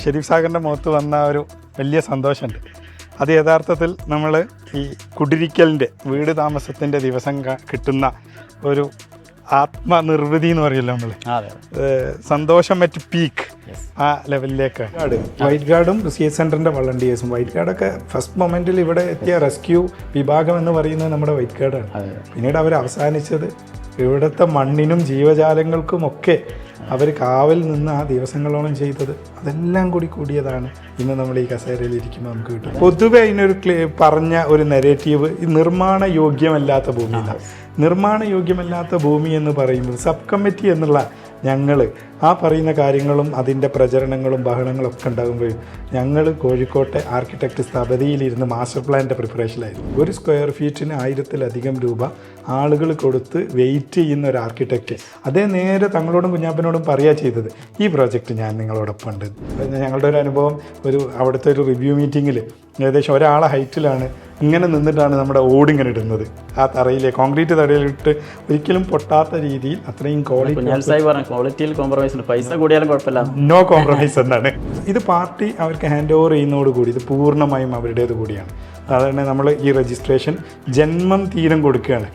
ഷെരീഫ് സാഗറിൻ്റെ മുഖത്ത് വന്ന ഒരു വലിയ സന്തോഷമുണ്ട്. അത് യഥാർത്ഥത്തിൽ നമ്മൾ ഈ കുടിരിക്കലിൻ്റെ വീട് താമസത്തിൻ്റെ ദിവസം കിട്ടുന്ന ഒരു ആത്മനിർവൃതി എന്ന് പറയുമല്ലോ നമ്മൾ, സന്തോഷം മറ്റ് പീക്ക് ആ ലെവലിലേക്ക്. വൈറ്റ് ഗാർഡും റിസീവ് സെൻറ്ററിൻ്റെ വളണ്ടിയേഴ്സും, വൈറ്റ് ഗാർഡൊക്കെ ഫസ്റ്റ് മൊമെൻറ്റിൽ ഇവിടെ എത്തിയ റെസ്ക്യൂ വിഭാഗം എന്ന് പറയുന്നത് നമ്മുടെ വൈറ്റ് ഗാർഡാണ്. പിന്നീട് അവർ അവസാനിച്ചത് ഇവിടുത്തെ മണ്ണിനും ജീവജാലങ്ങൾക്കുമൊക്കെ അവർ കാവൽ നിന്ന് ആ ദിവസങ്ങളോളം ചെയ്തത്, അതെല്ലാം കൂടി കൂടിയതാണ് ഇന്ന് നമ്മൾ ഈ കസേരയിൽ ഇരിക്കുമ്പോൾ നമുക്ക് കിട്ടും. പൊതുവെ അതിനൊരു പറഞ്ഞ ഒരു നെഗറ്റീവ് ഈ നിർമ്മാണ യോഗ്യമല്ലാത്ത ഭൂമിയിലാണ്. നിർമ്മാണ യോഗ്യമല്ലാത്ത ഭൂമി എന്ന് പറയുമ്പോൾ സബ് കമ്മിറ്റി എന്നുള്ള ഞങ്ങൾ ആ പറയുന്ന കാര്യങ്ങളും അതിൻ്റെ പ്രചരണങ്ങളും ബഹളങ്ങളും ഒക്കെ ഉണ്ടാകുമ്പോഴും ഞങ്ങൾ കോഴിക്കോട്ടെ ആർക്കിടെക്ട് സ്ഥപതിയിലിരുന്ന് മാസ്റ്റർ പ്ലാനിൻ്റെ പ്രിപ്പറേഷനിലായിരുന്നു. ഒരു സ്ക്വയർ ഫീറ്റിന് 1000-ൽ-അധികം രൂപ ആളുകൾ കൊടുത്ത് വെയിറ്റ് ചെയ്യുന്ന ഒരു ആർക്കിടെക്റ്റ് അതേ നേരെ തങ്ങളോടും കുഞ്ഞാപ്പനോടും പറയുക ചെയ്തത്, ഈ പ്രോജക്റ്റ് ഞാൻ നിങ്ങളോടൊപ്പം ഉണ്ട്. ഞങ്ങളുടെ ഒരു അനുഭവം, അവിടുത്തെ ഒരു റിവ്യൂ മീറ്റിങ്ങിൽ ഏകദേശം ഒരാളെ ഹൈറ്റിലാണ് ഇങ്ങനെ നിന്നിട്ടാണ് നമ്മുടെ ഓടിങ്ങനെ ഇടുന്നത്. ആ തറയിലെ കോൺക്രീറ്റ് തറയിലിട്ട് ഒരിക്കലും പൊട്ടാത്ത രീതിയിൽ അത്രയും ക്വാളിറ്റിയിൽ കോംപ്രമൈസ്, പൈസ കൂടിയാലും കുഴപ്പമില്ല, നോ കോംപ്രമൈസ് എന്നാണ്. ഇത് പാർട്ടി അവർക്ക് ഹാൻഡ് ഓവർ ചെയ്യുന്നതോടുകൂടി ഇത് പൂർണ്ണമായും അവരുടേത് കൂടിയാണ്. സാധാരണ നമ്മൾ ഈ രജിസ്ട്രേഷൻ ജന്മം തീരം കൊടുക്കുകയാണ്.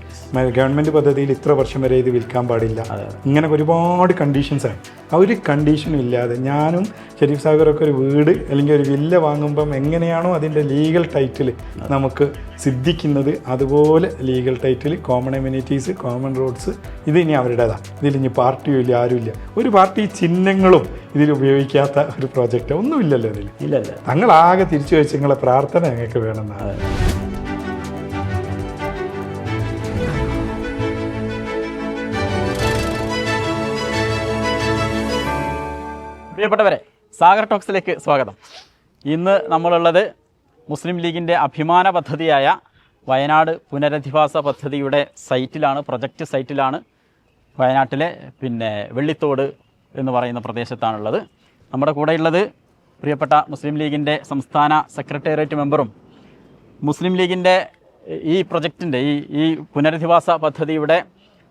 ഗവൺമെൻറ് പദ്ധതിയിൽ ഇത്ര വർഷം വരെ ഇത് വിൽക്കാൻ പാടില്ല, ഇങ്ങനെ ഒരുപാട് കണ്ടീഷൻസാണ്. ആ ഒരു കണ്ടീഷനും ഇല്ലാതെ ഞാനും ഷെരീഫ് സാഗറൊക്കെ ഒരു വീട് അല്ലെങ്കിൽ ഒരു വില്ല വാങ്ങുമ്പം എങ്ങനെയാണോ അതിൻ്റെ ലീഗൽ ടൈറ്റിൽ നമുക്ക് സിദ്ധിക്കുന്നത്, അതുപോലെ legal title, common amenities, common roads, ഇത് ഇനി അവരുടേതാണ്. ഇതിലിനി പാർട്ടിയും ഇല്ല, ആരുമില്ല. ഒരു പാർട്ടി ചിഹ്നങ്ങളും ഇതിൽ ഉപയോഗിക്കാത്ത ഒരു പ്രോജക്റ്റ് ഒന്നുമില്ലല്ലോ ഇതിൽ. ഇല്ലല്ല, തങ്ങളാകെ തിരിച്ചു വെച്ച് നിങ്ങളെ പ്രാർത്ഥന ഞങ്ങൾക്ക് വേണമെന്നാണ്. പ്രിയപ്പെട്ടവരെ, സാഗർ ടോക്സിലേക്ക് സ്വാഗതം. ഇന്ന് നമ്മളുള്ളത് മുസ്ലിം ലീഗിൻ്റെ അഭിമാന പദ്ധതിയായ വയനാട് പുനരധിവാസ പദ്ധതിയുടെ സൈറ്റിലാണ്, പ്രൊജക്റ്റ് സൈറ്റിലാണ്. വയനാട്ടിലെ വെള്ളിത്തോട് എന്ന് പറയുന്ന പ്രദേശത്താണുള്ളത്. നമ്മുടെ കൂടെയുള്ളത് പ്രിയപ്പെട്ട മുസ്ലിം ലീഗിൻ്റെ സംസ്ഥാന സെക്രട്ടേറിയറ്റ് മെമ്പറും മുസ്ലിം ലീഗിൻ്റെ ഈ പ്രൊജക്റ്റിൻ്റെ ഈ പുനരധിവാസ പദ്ധതിയുടെ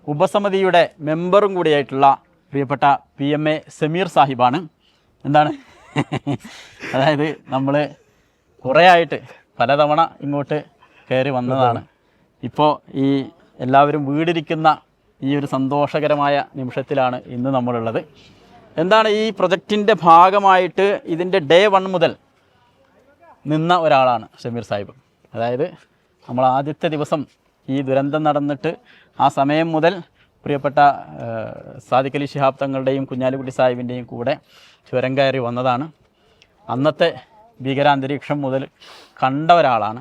ഉപസമിതിയുടെ മെമ്പറും കൂടിയായിട്ടുള്ള പ്രിയപ്പെട്ട PMA സമീർ സാഹിബാണ്. എന്താണ്, അതായത് നമ്മൾ കുറേ ആയിട്ട് പലതവണ ഇങ്ങോട്ട് കയറി വന്നതാണ്. ഇപ്പോൾ ഈ എല്ലാവരും വീടിരിക്കുന്ന ഈ ഒരു സന്തോഷകരമായ നിമിഷത്തിലാണ് ഇന്ന് നമ്മളുള്ളത്. എന്താണ്, ഈ പ്രൊജക്റ്റിൻ്റെ ഭാഗമായിട്ട് ഇതിൻ്റെ ഡേ 1 മുതൽ നിന്ന ഒരാളാണ് ഷമീർ സാഹിബ്. അതായത് നമ്മൾ ആദ്യത്തെ ദിവസം ഈ ദുരന്തം നടന്നിട്ട് ആ സമയം മുതൽ പ്രിയപ്പെട്ട സാദിഖ് അലി ശിഹാബ് തങ്ങളുടെയും കുഞ്ഞാലിക്കുട്ടി സാഹിബിൻ്റെയും കൂടെ ചുരം കയറി വന്നതാണ്. അന്നത്തെ ഭീകരാന്തരീക്ഷം മുതൽ കണ്ട ഒരാളാണ്.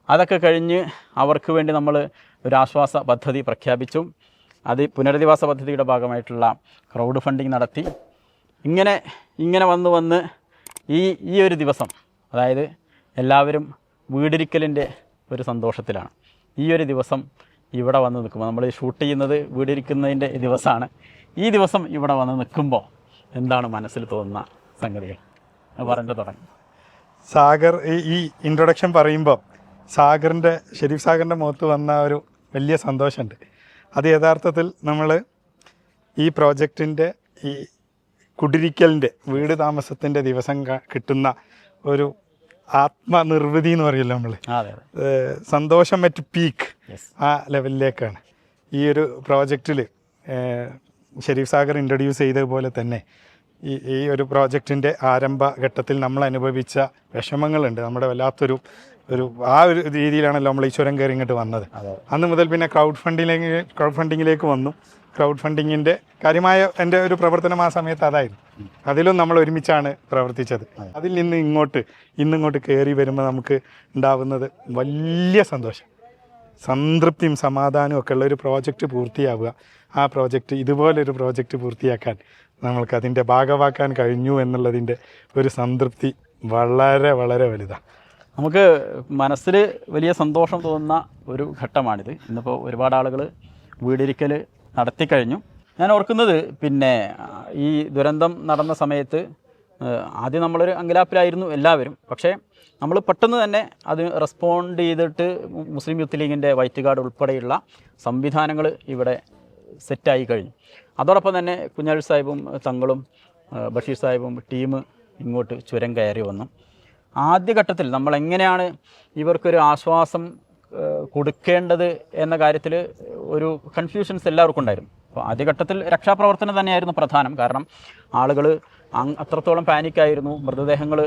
അതൊക്കെ കഴിഞ്ഞ് അവർക്ക് വേണ്ടി നമ്മൾ ഒരു ആശ്വാസ പദ്ധതി പ്രഖ്യാപിച്ചു. അത് പുനരധിവാസ പദ്ധതിയുടെ ഭാഗമായിട്ടുള്ള ക്രൗഡ് ഫണ്ടിങ് നടത്തി. ഇങ്ങനെ വന്ന് ഈ ഒരു ദിവസം, അതായത് എല്ലാവരും വീടിരിക്കലിൻ്റെ ഒരു സന്തോഷത്തിലാണ്. ഈ ഒരു ദിവസം ഇവിടെ വന്ന് നിൽക്കുമ്പോൾ, നമ്മൾ ഷൂട്ട് ചെയ്യുന്നത് വീടിരിക്കുന്നതിൻ്റെ ദിവസമാണ്. ഈ ദിവസം ഇവിടെ വന്ന് നിൽക്കുമ്പോൾ എന്താണ് മനസ്സിൽ തോന്നുന്ന സംഗതികൾ പറഞ്ഞു തുടങ്ങി. സാഗർ ഈ ഇൻട്രൊഡക്ഷൻ പറയുമ്പോൾ ഷെരീഫ് സാഗറിൻ്റെ മുഖത്ത് വന്ന ഒരു വലിയ സന്തോഷമുണ്ട്. അത് യഥാർത്ഥത്തിൽ നമ്മൾ ഈ പ്രോജക്റ്റിൻ്റെ ഈ കുടിരിക്കലിൻ്റെ വീട് താമസത്തിൻ്റെ ദിവസം കിട്ടുന്ന ഒരു ആത്മനിർവൃതി എന്ന് പറയുമല്ലോ നമ്മൾ, സന്തോഷം മറ്റ് പീക്ക് ആ ലെവലിലേക്കാണ്. ഈ ഒരു പ്രോജക്റ്റിൽ ഷെരീഫ് സാഗർ ഇൻട്രൊഡ്യൂസ് ചെയ്തതുപോലെ തന്നെ ഈ ഒരു പ്രോജക്റ്റിൻ്റെ ആരംഭഘട്ടത്തിൽ നമ്മൾ അനുഭവിച്ച വിഷമങ്ങളുണ്ട്. നമ്മുടെ വല്ലാത്തൊരു ആ ഒരു രീതിയിലാണല്ലോ നമ്മൾ ഈ ചുരം കയറി ഇങ്ങോട്ട് വന്നത്. അന്ന് മുതൽ പിന്നെ ക്രൗഡ് ഫണ്ടിങ്ങിലേക്ക് വന്നു. ക്രൗഡ് ഫണ്ടിങ്ങിൻ്റെ കാര്യമായ എൻ്റെ ഒരു പ്രവർത്തനം ആ സമയത്ത് അതായിരുന്നു. അതിലും നമ്മൾ ഒരുമിച്ചാണ് പ്രവർത്തിച്ചത്. അതിൽ നിന്ന് ഇന്നിങ്ങോട്ട് കയറി വരുമ്പോൾ നമുക്ക് ഉണ്ടാവുന്നത് വലിയ സന്തോഷം, സംതൃപ്തിയും സമാധാനവും ഒക്കെ ഉള്ള ഒരു പ്രോജക്റ്റ് പൂർത്തിയാവുക. ആ പ്രോജക്റ്റ്, ഇതുപോലൊരു പ്രോജക്റ്റ് പൂർത്തിയാക്കാൻ നമ്മൾക്ക് അതിൻ്റെ ഭാഗമാക്കാൻ കഴിഞ്ഞു എന്നുള്ളതിൻ്റെ ഒരു സംതൃപ്തി വളരെ വളരെ വലുതാണ്. നമുക്ക് മനസ്സിൽ വലിയ സന്തോഷം തോന്നുന്ന ഒരു ഘട്ടമാണിത്. ഇന്നിപ്പോൾ ഒരുപാട് ആളുകൾ വീടിരിക്കൽ നടത്തിക്കഴിഞ്ഞു. ഞാൻ ഓർക്കുന്നത്, ഈ ദുരന്തം നടന്ന സമയത്ത് ആദ്യം നമ്മളൊരു അങ്കലാപ്പിലായിരുന്നു എല്ലാവരും. പക്ഷേ നമ്മൾ പെട്ടെന്ന് തന്നെ അത് റെസ്പോണ്ട് ചെയ്തിട്ട് മുസ്ലിം യൂത്ത് ലീഗിൻ്റെ വൈറ്റ് ഗാർഡ് ഉൾപ്പെടെയുള്ള സംവിധാനങ്ങൾ ഇവിടെ സെറ്റായി കഴിഞ്ഞു. അതോടൊപ്പം തന്നെ കുഞ്ഞാലി സാഹിബും തങ്ങളും ബഷീർ സാഹിബും ടീം ഇങ്ങോട്ട് ചുരം കയറി വന്നു. ആദ്യഘട്ടത്തിൽ നമ്മൾ എങ്ങനെയാണ് ഇവർക്കൊരു ആശ്വാസം കൊടുക്കേണ്ടത് എന്ന കാര്യത്തിൽ ഒരു കൺഫ്യൂഷൻസ് എല്ലാവർക്കും ഉണ്ടായിരുന്നു. അപ്പോൾ ആദ്യഘട്ടത്തിൽ രക്ഷാപ്രവർത്തനം തന്നെയായിരുന്നു പ്രധാനം. കാരണം ആളുകൾ അത്രത്തോളം പാനിക്കായിരുന്നു, മൃതദേഹങ്ങൾ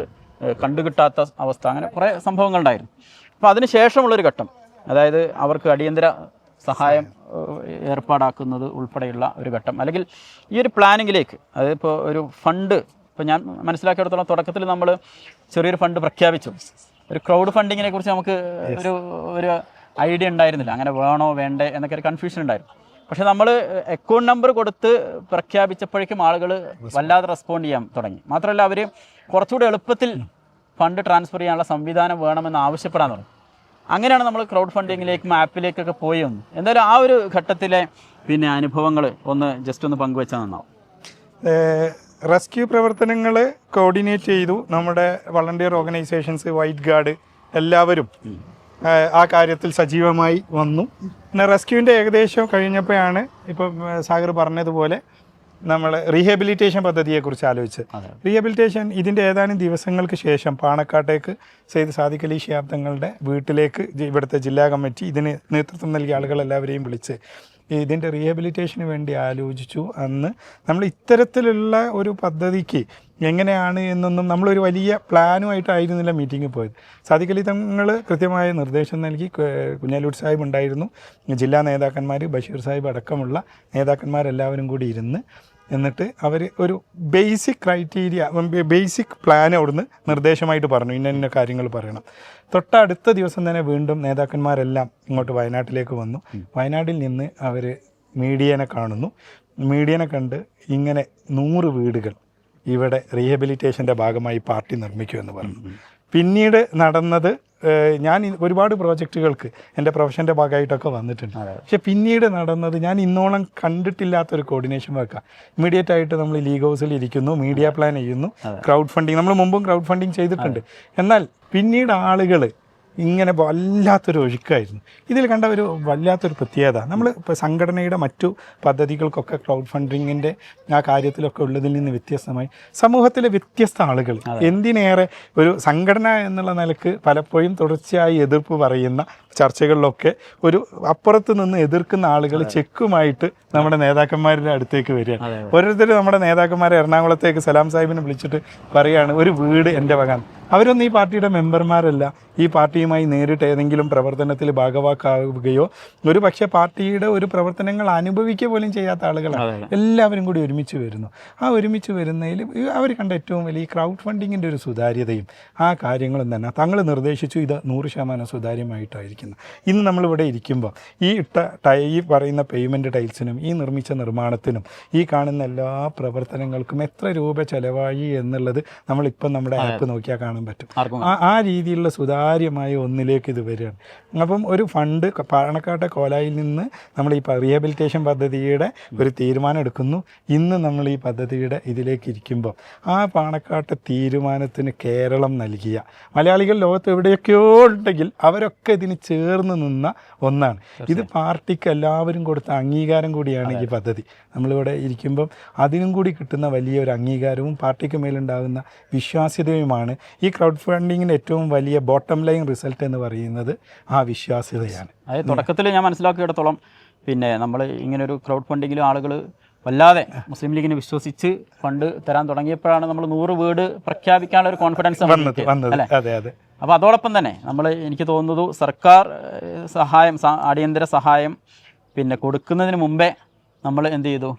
കണ്ടുകിട്ടാത്ത അവസ്ഥ, അങ്ങനെ കുറേ സംഭവങ്ങളുണ്ടായിരുന്നു. അപ്പോൾ അതിന് ശേഷമുള്ളൊരു ഘട്ടം, അതായത് അവർക്ക് അടിയന്തര സഹായം ഏർപ്പാടാക്കുന്നത് ഉൾപ്പെടെയുള്ള ഒരു ഘട്ടം, അല്ലെങ്കിൽ ഈ ഒരു പ്ലാനിങ്ങിലേക്ക്, അതായത് ഇപ്പോൾ ഒരു ഫണ്ട്, ഇപ്പോൾ ഞാൻ മനസ്സിലാക്കിയിടത്തോളം തുടക്കത്തിൽ നമ്മൾ ചെറിയൊരു ഫണ്ട് പ്രഖ്യാപിച്ചു. ഒരു ക്രൗഡ് ഫണ്ടിങ്ങിനെ കുറിച്ച് നമുക്ക് ഒരു ഐഡിയ ഉണ്ടായിരുന്നില്ല, അങ്ങനെ വേണോ വേണ്ടേ എന്നൊക്കെ ഒരു കൺഫ്യൂഷൻ ഉണ്ടായിരുന്നു. പക്ഷെ നമ്മൾ അക്കൗണ്ട് നമ്പർ കൊടുത്ത് പ്രഖ്യാപിച്ചപ്പോഴേക്കും ആളുകൾ വല്ലാതെ റെസ്പോണ്ട് ചെയ്യാൻ തുടങ്ങി. മാത്രമല്ല അവർ കുറച്ചുകൂടി എളുപ്പത്തിൽ ഫണ്ട് ട്രാൻസ്ഫർ ചെയ്യാനുള്ള സംവിധാനം വേണമെന്ന് ആവശ്യപ്പെടാൻ തുടങ്ങി. അങ്ങനെയാണ് നമ്മൾ ക്രൗഡ് ഫണ്ടിങ്ങിലേക്കും ആപ്പിലേക്കൊക്കെ പോയി വന്നു. എന്തായാലും ആ ഒരു ഘട്ടത്തിലെ അനുഭവങ്ങൾ ജസ്റ്റ് പങ്കുവെച്ചാൽ നന്നാവും. റെസ്ക്യൂ പ്രവർത്തനങ്ങൾ കോർഡിനേറ്റ് ചെയ്തു നമ്മുടെ വളണ്ടിയർ ഓർഗനൈസേഷൻസ്, വൈറ്റ് ഗാർഡ് എല്ലാവരും ആ കാര്യത്തിൽ സജീവമായി വന്നു. പിന്നെ റെസ്ക്യൂവിൻ്റെ ഏകദേശം കഴിഞ്ഞപ്പോഴാണ് ഇപ്പം സാഗർ പറഞ്ഞതുപോലെ നമ്മൾ റീഹാബിലിറ്റേഷൻ പദ്ധതിയെക്കുറിച്ച് ആലോചിച്ച്. റീഹാബിലിറ്റേഷൻ ഇതിൻ്റെ ഏതാനും ദിവസങ്ങൾക്ക് ശേഷം പാണക്കാട്ടേക്ക് സെയ്ദ് സാദിഖ് അലി ശിഹാബ് തങ്ങളുടെ വീട്ടിലേക്ക് ഇവിടുത്തെ ജില്ലാ കമ്മിറ്റി ഇതിന് നേതൃത്വം നൽകിയ ആളുകളെല്ലാവരെയും വിളിച്ച് ഇതിൻ്റെ റീഹാബിലിറ്റേഷന് വേണ്ടി ആലോചിച്ചു. അന്ന് നമ്മൾ ഇത്തരത്തിലുള്ള ഒരു പദ്ധതിക്ക് എങ്ങനെയാണ് എന്നൊന്നും നമ്മളൊരു വലിയ പ്ലാനുമായിട്ടായിരുന്നില്ല മീറ്റിങ്ങിൽ പോയത്. സാദിഖ് അലി തങ്ങൾ കൃത്യമായ നിർദ്ദേശം നൽകി. കുഞ്ഞാലൂർ സാഹിബ് ഉണ്ടായിരുന്നു, ജില്ലാ നേതാക്കന്മാർ, ബഷീർ സാഹിബ് അടക്കമുള്ള നേതാക്കന്മാരെല്ലാവരും കൂടി ഇരുന്ന് എന്നിട്ട് അവർ ഒരു ബേസിക് ക്രൈറ്റീരിയ, ബേസിക് പ്ലാൻ അവിടുന്ന് നിർദ്ദേശമായിട്ട് പറഞ്ഞു, ഇന്ന കാര്യങ്ങൾ പറയണം. തൊട്ടടുത്ത ദിവസം തന്നെ വീണ്ടും നേതാക്കന്മാരെല്ലാം ഇങ്ങോട്ട് വയനാട്ടിലേക്ക് വന്നു. വയനാട്ടിൽ നിന്ന് അവർ മീഡിയനെ കാണുന്നു. മീഡിയനെ കണ്ട് ഇങ്ങനെ 100 വീടുകൾ ഇവിടെ റീഹാബിലിറ്റേഷൻ്റെ ഭാഗമായി പാർട്ടി നിർമ്മിക്കുമെന്ന് പറഞ്ഞു. പിന്നീട് നടന്നത്, ഞാൻ ഒരുപാട് പ്രോജക്റ്റുകൾക്ക് എൻ്റെ പ്രൊഫഷൻ്റെ ഭാഗമായിട്ടൊക്കെ വന്നിട്ടുണ്ട്. പക്ഷെ പിന്നീട് നടന്നത് ഞാൻ ഇന്നോളം കണ്ടിട്ടില്ലാത്തൊരു കോർഡിനേഷൻ വർക്കാണ്. ഇമ്മീഡിയറ്റ് ആയിട്ട് നമ്മൾ ലീഗ് ഹൗസിൽ ഇരിക്കുന്നു, മീഡിയ പ്ലാൻ ചെയ്യുന്നു, ക്രൗഡ് ഫണ്ടിങ്, നമ്മൾ മുമ്പും ക്രൗഡ് ഫണ്ടിങ് ചെയ്തിട്ടുണ്ട്. എന്നാൽ പിന്നീട് ആളുകൾ ഇങ്ങനെ വല്ലാത്തൊരു ഒഴുക്കായിരുന്നു. ഇതിൽ കണ്ട ഒരു വല്ലാത്തൊരു പ്രത്യേകത, നമ്മൾ ഇപ്പോൾ സംഘടനയുടെ മറ്റു പദ്ധതികൾക്കൊക്കെ ക്രൗഡ് ഫണ്ടിങ്ങിൻ്റെ ആ കാര്യത്തിലൊക്കെ ഉള്ളതിൽ നിന്ന് വ്യത്യസ്തമായി സമൂഹത്തിലെ വ്യത്യസ്ത ആളുകൾ, എന്തിനേറെ ഒരു സംഘടന എന്നുള്ള നിലക്ക് പലപ്പോഴും തുടർച്ചയായി എതിർപ്പ് പറയുന്ന ചർച്ചകളിലൊക്കെ ഒരു അപ്പുറത്ത് നിന്ന് എതിർക്കുന്ന ആളുകൾ ചെക്കുമായിട്ട് നമ്മുടെ നേതാക്കന്മാരുടെ അടുത്തേക്ക് വരികയാണ്. ഓരോരുത്തർ നമ്മുടെ നേതാക്കന്മാരെ എറണാകുളത്തേക്ക് സലാം സാഹിബിനെ വിളിച്ചിട്ട് പറയുകയാണ്, ഒരു വീട് എൻ്റെ വകാൻ. അവരൊന്നും ഈ പാർട്ടിയുടെ മെമ്പർമാരല്ല, ഈ പാർട്ടിയുമായി നേരിട്ട് ഏതെങ്കിലും പ്രവർത്തനത്തിൽ ഭാഗവാക്കാവുകയോ ഒരു പക്ഷേ പാർട്ടിയുടെ ഒരു പ്രവർത്തനങ്ങൾ അനുഭവിക്കുക പോലും ചെയ്യാത്ത ആളുകളാണ്. എല്ലാവരും കൂടി ഒരുമിച്ച് വരുന്നു. ആ ഒരുമിച്ച് വരുന്നതിൽ അവർ കണ്ട ഏറ്റവും വലിയ ക്രൗഡ് ഫണ്ടിങ്ങിൻ്റെ ഒരു സുതാര്യതയും ആ കാര്യങ്ങളും തന്നെ തങ്ങൾ നിർദ്ദേശിച്ചു. ഇത് 100% സുതാര്യമായിട്ടായിരിക്കുന്നു. ഇന്ന് നമ്മളിവിടെ ഇരിക്കുമ്പോൾ ഈ പറയുന്ന പേയ്മെൻറ്റ് ടൈൽസിനും ഈ നിർമ്മിച്ച നിർമ്മാണത്തിനും ഈ കാണുന്ന എല്ലാ പ്രവർത്തനങ്ങൾക്കും എത്ര രൂപ ചിലവായി എന്നുള്ളത് നമ്മളിപ്പം നമ്മുടെ ആപ്പ് നോക്കിയാൽ കാണാൻ പറ്റും. ആ രീതിയിലുള്ള സുതാര്യമായ ഒന്നിലേക്ക് ഇത് വരികയാണ്. അപ്പം ഒരു ഫണ്ട് പാണക്കാട്ടെ കോലായിൽ നിന്ന് നമ്മൾ ഈ റീഹാബിലിറ്റേഷൻ പദ്ധതിയുടെ ഒരു തീരുമാനം എടുക്കുന്നു. ഇന്ന് നമ്മൾ ഈ പദ്ധതിയുടെ ഇതിലേക്ക് ഇരിക്കുമ്പോൾ ആ പാണക്കാട്ടെ തീരുമാനത്തിന് കേരളം നൽകിയ മലയാളികൾ ലോകത്ത് എവിടെയൊക്കെയോ ഉണ്ടെങ്കിൽ അവരൊക്കെ ഇതിന് ചേർന്ന് നിന്ന ഒന്നാണ്. ഇത് പാർട്ടിക്ക് എല്ലാവരും കൊടുത്ത അംഗീകാരം കൂടിയാണ് ഈ പദ്ധതി. നമ്മളിവിടെ ഇരിക്കുമ്പം അതിനും കൂടി കിട്ടുന്ന വലിയൊരു അംഗീകാരവും പാർട്ടിക്ക് മേലുണ്ടാകുന്ന വിശ്വാസ്യതയുമാണ് ഈ ക്രൗഡ് ഫണ്ടിങ്ങിൻ്റെ ഏറ്റവും വലിയ ബോട്ടം ലൈൻ റിസൾട്ട് എന്ന് പറയുന്നത്. ആ വിശ്വാസ്യതയാണ്. അതായത് തുടക്കത്തിൽ ഞാൻ മനസ്സിലാക്കിയിടത്തോളം നമ്മൾ ഇങ്ങനൊരു ക്രൗഡ് ഫണ്ടിങ്ങിലും ആളുകൾ വല്ലാതെ മുസ്ലിം ലീഗിനെ വിശ്വസിച്ച് ഫണ്ട് തരാൻ തുടങ്ങിയപ്പോഴാണ് നമ്മൾ 100 വീട് പ്രഖ്യാപിക്കാനുള്ള ഒരു കോൺഫിഡൻസ് അല്ലേ. അപ്പോൾ അതോടൊപ്പം തന്നെ എനിക്ക് തോന്നുന്നത് സർക്കാർ സഹായം, അടിയന്തര സഹായം കൊടുക്കുന്നതിന് മുമ്പേ നമ്മൾ എന്ത് ചെയ്തു,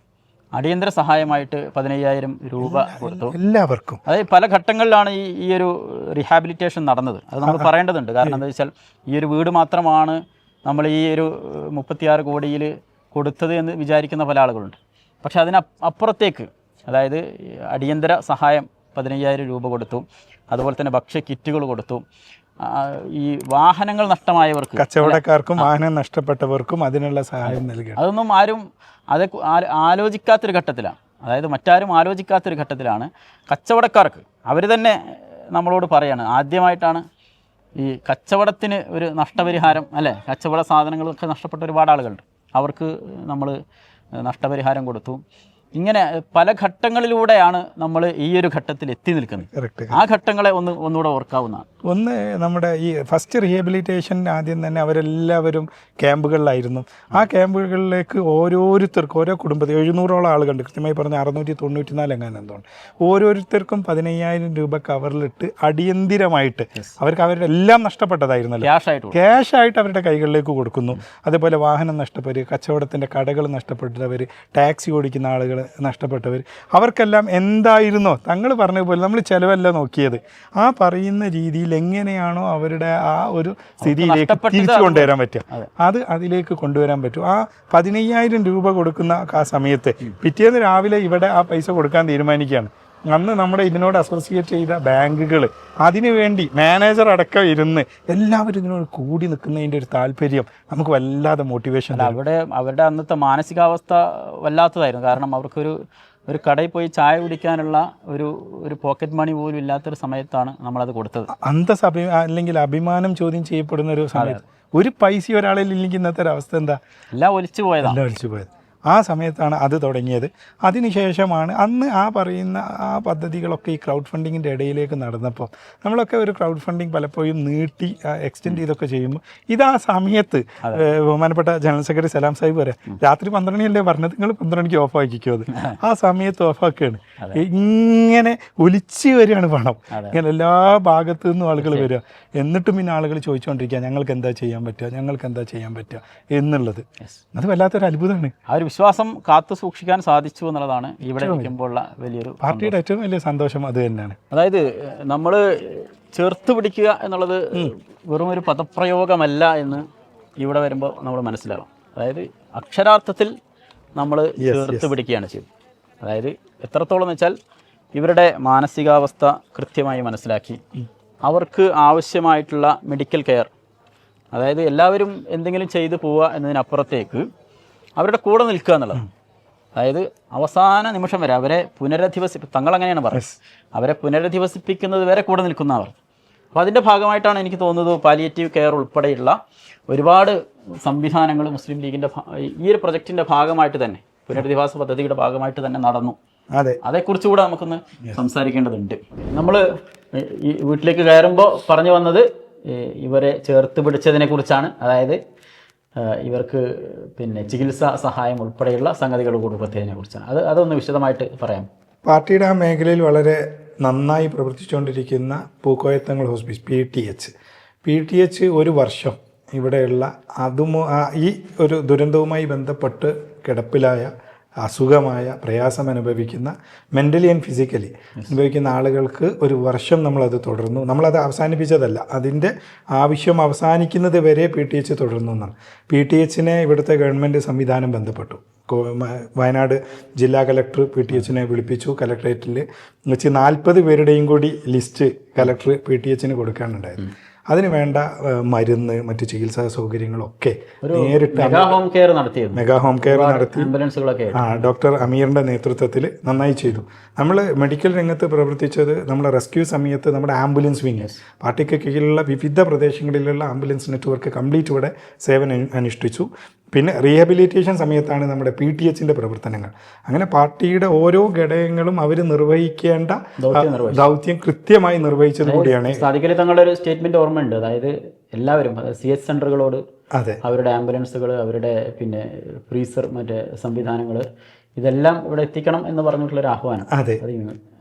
അടിയന്തര സഹായമായിട്ട് 15,000 രൂപ കൊടുത്തു എല്ലാവർക്കും. അതായത് പല ഘട്ടങ്ങളിലാണ് ഈ ഒരു റീഹാബിലിറ്റേഷൻ നടന്നത്. അത് നമ്മൾ പറയേണ്ടതുണ്ട്. കാരണം എന്താ വെച്ചാൽ ഈ ഒരു വീട് മാത്രമാണ് നമ്മൾ ഈ ഒരു 36 കോടിയിൽ കൊടുത്തത് എന്ന് വിചാരിക്കുന്ന പല ആളുകളുണ്ട്. പക്ഷെ അപ്പുറത്തേക്ക്, അതായത് അടിയന്തര സഹായം 15,000 രൂപ കൊടുത്തു. അതുപോലെ തന്നെ ഭക്ഷ്യ കിറ്റുകൾ കൊടുത്തു. ഈ വാഹനങ്ങൾ നഷ്ടമായവർക്ക്, കച്ചവടക്കാർക്കും വാഹനം നഷ്ടപ്പെട്ടവർക്കും അതിനുള്ള സഹായം നൽകി. അതൊന്നും ആരും ആലോചിക്കാത്തൊരു ഘട്ടത്തിലാണ്. അതായത് മറ്റാരും ആലോചിക്കാത്തൊരു ഘട്ടത്തിലാണ് കച്ചവടക്കാർക്ക് അവർ തന്നെ നമ്മളോട് പറയാണ്, ആദ്യമായിട്ടാണ് ഈ കച്ചവടത്തിന് ഒരു നഷ്ടപരിഹാരം, അല്ലേ, കച്ചവട സാധനങ്ങളൊക്കെ നഷ്ടപ്പെട്ട ഒരുപാട് ആളുകളുണ്ട്. അവർക്ക് നമ്മൾ നഷ്ടപരിഹാരം കൊടുത്തു. ഇങ്ങനെ പല ഘട്ടങ്ങളിലൂടെയാണ് നമ്മൾ ഈ ഒരു ഘട്ടത്തിൽ എത്തി നിൽക്കുന്നത്. കറക്റ്റ്. ആ ഘട്ടങ്ങളെ ഒന്നുകൂടെ ഓർക്കാവുന്നതാണ്. ഒന്ന് നമ്മുടെ ഈ ഫസ്റ്റ് റീഹാബിലിറ്റേഷൻ ആദ്യം തന്നെ അവരെല്ലാവരും ക്യാമ്പുകളിലായിരുന്നു. ആ ക്യാമ്പുകളിലേക്ക് ഓരോരുത്തർക്കും ഓരോ കുടുംബത്തിൽ 700ഓളം ആളുകളുണ്ട്, കൃത്യമായി പറഞ്ഞാൽ 694 എങ്ങനെ എന്തുകൊണ്ട് ഓരോരുത്തർക്കും 15,000 രൂപ കവറിലിട്ട് അടിയന്തിരമായിട്ട് അവർക്ക് അവരുടെ എല്ലാം നഷ്ടപ്പെട്ടതായിരുന്നല്ലോ, ക്യാഷായിട്ട് അവരുടെ കൈകളിലേക്ക് കൊടുക്കുന്നു. അതേപോലെ വാഹനം നഷ്ടപ്പെട്ടവർ, കച്ചവടത്തിൻ്റെ കടകൾ നഷ്ടപ്പെട്ടവർ, ടാക്സി ഓടിക്കുന്ന ആളുകൾ നഷ്ടപ്പെട്ടവർ, അവർക്കെല്ലാം എന്തായിരുന്നോ തങ്ങൾ പറഞ്ഞതുപോലെ നമ്മൾ ചിലവല്ല നോക്കിയത്, ആ പറയുന്ന രീതിയിൽ എങ്ങനെയാണോ അവരുടെ ആ ഒരു സ്ഥിതിയിലേക്ക് തിരിച്ചു കൊണ്ടുവരാൻ പറ്റുക, അത് അതിലേക്ക് കൊണ്ടുവരാൻ പറ്റും. ആ 15,000 രൂപ കൊടുക്കുന്ന ആ സമയത്ത് പിറ്റേന്ന് രാവിലെ ഇവിടെ ആ പൈസ കൊടുക്കാൻ തീരുമാനിക്കുകയാണ്. അന്ന് നമ്മുടെ ഇതിനോട് അസോസിയേറ്റ് ചെയ്ത ബാങ്കുകൾ അതിനുവേണ്ടി മാനേജർ അടക്കം ഇരുന്ന് എല്ലാവരും ഇതിനോട് കൂടി നിൽക്കുന്നതിൻ്റെ ഒരു താല്പര്യം നമുക്ക് വല്ലാതെ മോട്ടിവേഷൻ. അവരുടെ അന്നത്തെ മാനസികാവസ്ഥ വല്ലാത്തതായിരുന്നു. കാരണം ഒരു കടയിൽ പോയി ചായ കുടിക്കാനുള്ള ഒരു പോക്കറ്റ് മണി പോലും ഇല്ലാത്തൊരു സമയത്താണ് നമ്മളത് കൊടുത്തത്. അന്തസ് അല്ലെങ്കിൽ അഭിമാനം ചോദ്യം ചെയ്യപ്പെടുന്ന ഒരു സമയത്ത് ഒരു പൈസ ഒരാളിൽ ഇല്ലെങ്കിൽ ഇന്നത്തെ ഒരു അവസ്ഥ എന്താ? എല്ലാം ഒലിച്ചു പോയത്. ആ സമയത്താണ് അത് തുടങ്ങിയത്. അതിനുശേഷമാണ് അന്ന് ആ പറയുന്ന ആ പദ്ധതികളൊക്കെ ഈ ക്രൗഡ് ഫണ്ടിങ്ങിൻ്റെ ഇടയിലേക്ക് നടന്നപ്പോൾ നമ്മളൊക്കെ ഒരു ക്രൗഡ് ഫണ്ടിങ് പലപ്പോഴും നീട്ടി എക്സ്റ്റെൻഡ് ചെയ്തൊക്കെ ചെയ്യുമ്പോൾ ഇതാ സമയത്ത് ബഹുമാനപ്പെട്ട ജനറൽ സെക്രട്ടറി സലാം സാഹിബ് പറയാം, രാത്രി 12 മണിയല്ലേ പറഞ്ഞത്, നിങ്ങൾ 12 മണിക്ക് ഓഫ് ആക്കിക്കോ. അത് ആ സമയത്ത് ഓഫാക്കുകയാണ്. ഇങ്ങനെ ഒലിച്ച് വരികയാണ് പണം, ഇങ്ങനെ എല്ലാ ഭാഗത്തു നിന്നും ആളുകൾ വരിക. എന്നിട്ടും പിന്നെ ആളുകൾ ചോദിച്ചുകൊണ്ടിരിക്കുക ഞങ്ങൾക്ക് എന്താ ചെയ്യാൻ പറ്റുക എന്നുള്ളത്. അത് വല്ലാത്തൊരു അത്ഭുതമാണ്. ആ ഒരു വിശ്വാസം കാത്തു സൂക്ഷിക്കാൻ സാധിച്ചു എന്നുള്ളതാണ് ഇവിടെ ഇരിക്കുമ്പോഴുള്ള വലിയൊരു പാർട്ടിയുടെ ഏറ്റവും വലിയ സന്തോഷം. അത് തന്നെയാണ്. അതായത് നമ്മൾ ചേർത്ത് പിടിക്കുക എന്നുള്ളത് വെറും ഒരു പദപ്രയോഗമല്ല എന്ന് ഇവിടെ വരുമ്പോൾ നമ്മൾ മനസ്സിലാവും. അതായത് അക്ഷരാർത്ഥത്തിൽ നമ്മൾ ചേർത്ത് പിടിക്കുകയാണ് ചെയ്തത്. അതായത് എത്രത്തോളം എന്ന് വെച്ചാൽ ഇവരുടെ മാനസികാവസ്ഥ കൃത്യമായി മനസ്സിലാക്കി അവർക്ക് ആവശ്യമായിട്ടുള്ള മെഡിക്കൽ കെയർ, അതായത് എല്ലാവരും എന്തെങ്കിലും ചെയ്തു പോവുക എന്നതിനപ്പുറത്തേക്ക് അവരുടെ കൂടെ നിൽക്കുക എന്നുള്ളത്. അതായത് അവസാന നിമിഷം വരെ അവരെ തങ്ങളങ്ങനെയാണ് പറയുന്നത്, അവരെ പുനരധിവസിപ്പിക്കുന്നത് വരെ കൂടെ നിൽക്കുന്നവർ. അപ്പോൾ അതിൻ്റെ ഭാഗമായിട്ടാണ് എനിക്ക് തോന്നുന്നത് പാലിയേറ്റീവ് കെയർ ഉൾപ്പെടെയുള്ള ഒരുപാട് സംവിധാനങ്ങൾ മുസ്ലിം ലീഗിൻ്റെ ഈ ഒരു പ്രൊജക്റ്റിൻ്റെ ഭാഗമായിട്ട് തന്നെ, പുനരധിവാസ പദ്ധതിയുടെ ഭാഗമായിട്ട് തന്നെ നടന്നു. അതേക്കുറിച്ചുകൂടെ നമുക്കൊന്ന് സംസാരിക്കേണ്ടതുണ്ട്. നമ്മൾ ഈ വീട്ടിലേക്ക് കയറുമ്പോൾ പറഞ്ഞു വന്നത് ഇവരെ ചേർത്ത് പിടിച്ചതിനെ കുറിച്ചാണ്. അതായത് ഇവർക്ക് ചികിത്സാ സഹായം ഉൾപ്പെടെയുള്ള സംഗതികൾ കൊടുക്കുന്നതിനെ കുറിച്ചാണ്. അതൊന്ന് വിശദമായിട്ട് പറയാം. പാർട്ടിയുടെ ആ മേഖലയിൽ വളരെ നന്നായി പ്രവർത്തിച്ചുകൊണ്ടിരിക്കുന്ന പൂക്കോയത്തങ്ങൾ ഹോസ്പിറ്റൽ PTH ഒരു വർഷം ഇവിടെയുള്ള ഈ ഒരു ദുരന്തവുമായി ബന്ധപ്പെട്ട് കിടപ്പിലായ അസുഖമായ പ്രയാസം അനുഭവിക്കുന്ന മെൻ്റലി ആൻഡ് ഫിസിക്കലി അനുഭവിക്കുന്ന ആളുകൾക്ക് ഒരു വർഷം നമ്മളത് തുടർന്നു. നമ്മളത് അവസാനിപ്പിച്ചതല്ല, അതിൻ്റെ ആവശ്യം അവസാനിക്കുന്നത് വരെ PTH തുടർന്നു എന്നാണ്. PTHനെ ഇവിടുത്തെ ഗവൺമെൻറ് സംവിധാനം ബന്ധപ്പെട്ടു. വയനാട് ജില്ലാ കലക്ടർ PTHനെ വിളിപ്പിച്ചു. കലക്ട്രേറ്റിൽ വെച്ച് 40 പേരുടെയും കൂടി ലിസ്റ്റ് കലക്ടർ PTHന് കൊടുക്കാനുണ്ടായിരുന്നു. അതിന് വേണ്ട മരുന്ന്, മറ്റ് ചികിത്സാ സൗകര്യങ്ങളൊക്കെ നേരിട്ട് മെഗാ ഹോം കെയർ നടത്തി ഡോക്ടർ അമീറിൻ്റെ നേതൃത്വത്തിൽ നന്നായി ചെയ്തു. നമ്മൾ മെഡിക്കൽ രംഗത്ത് പ്രവർത്തിച്ചത് നമ്മുടെ റെസ്ക്യൂ സമയത്ത് നമ്മുടെ ആംബുലൻസ് വിങ്, പാർട്ടിക്ക് കീഴിലുള്ള വിവിധ പ്രദേശങ്ങളിലുള്ള ആംബുലൻസ് നെറ്റ്വർക്ക് കംപ്ലീറ്റ് ഇവിടെ സേവനം അനുഷ്ഠിച്ചു. പിന്നെ റീഹാബിലിറ്റേഷൻ സമയത്താണ് നമ്മുടെ PTHൻ്റെ പ്രവർത്തനങ്ങൾ. അങ്ങനെ പാർട്ടിയുടെ ഓരോ ഘടകങ്ങളും അവർ നിർവഹിക്കേണ്ട ദൗത്യം കൃത്യമായി നിർവഹിച്ചത് കൂടിയാണ്. സാദിഖലി തങ്ങളുടെ ഒരു സ്റ്റേറ്റ്മെന്റ് ഓർമ്മയുണ്ട്. അതായത് എല്ലാവരും CH സെന്ററുകളോട് അവരുടെ ആംബുലൻസുകൾ, അവരുടെ ഫ്രീസർ, മറ്റേ സംവിധാനങ്ങൾ ഇതെല്ലാം ഇവിടെ എത്തിക്കണം എന്ന് പറഞ്ഞിട്ടുള്ളൊരു ആഹ്വാനം. അതെ,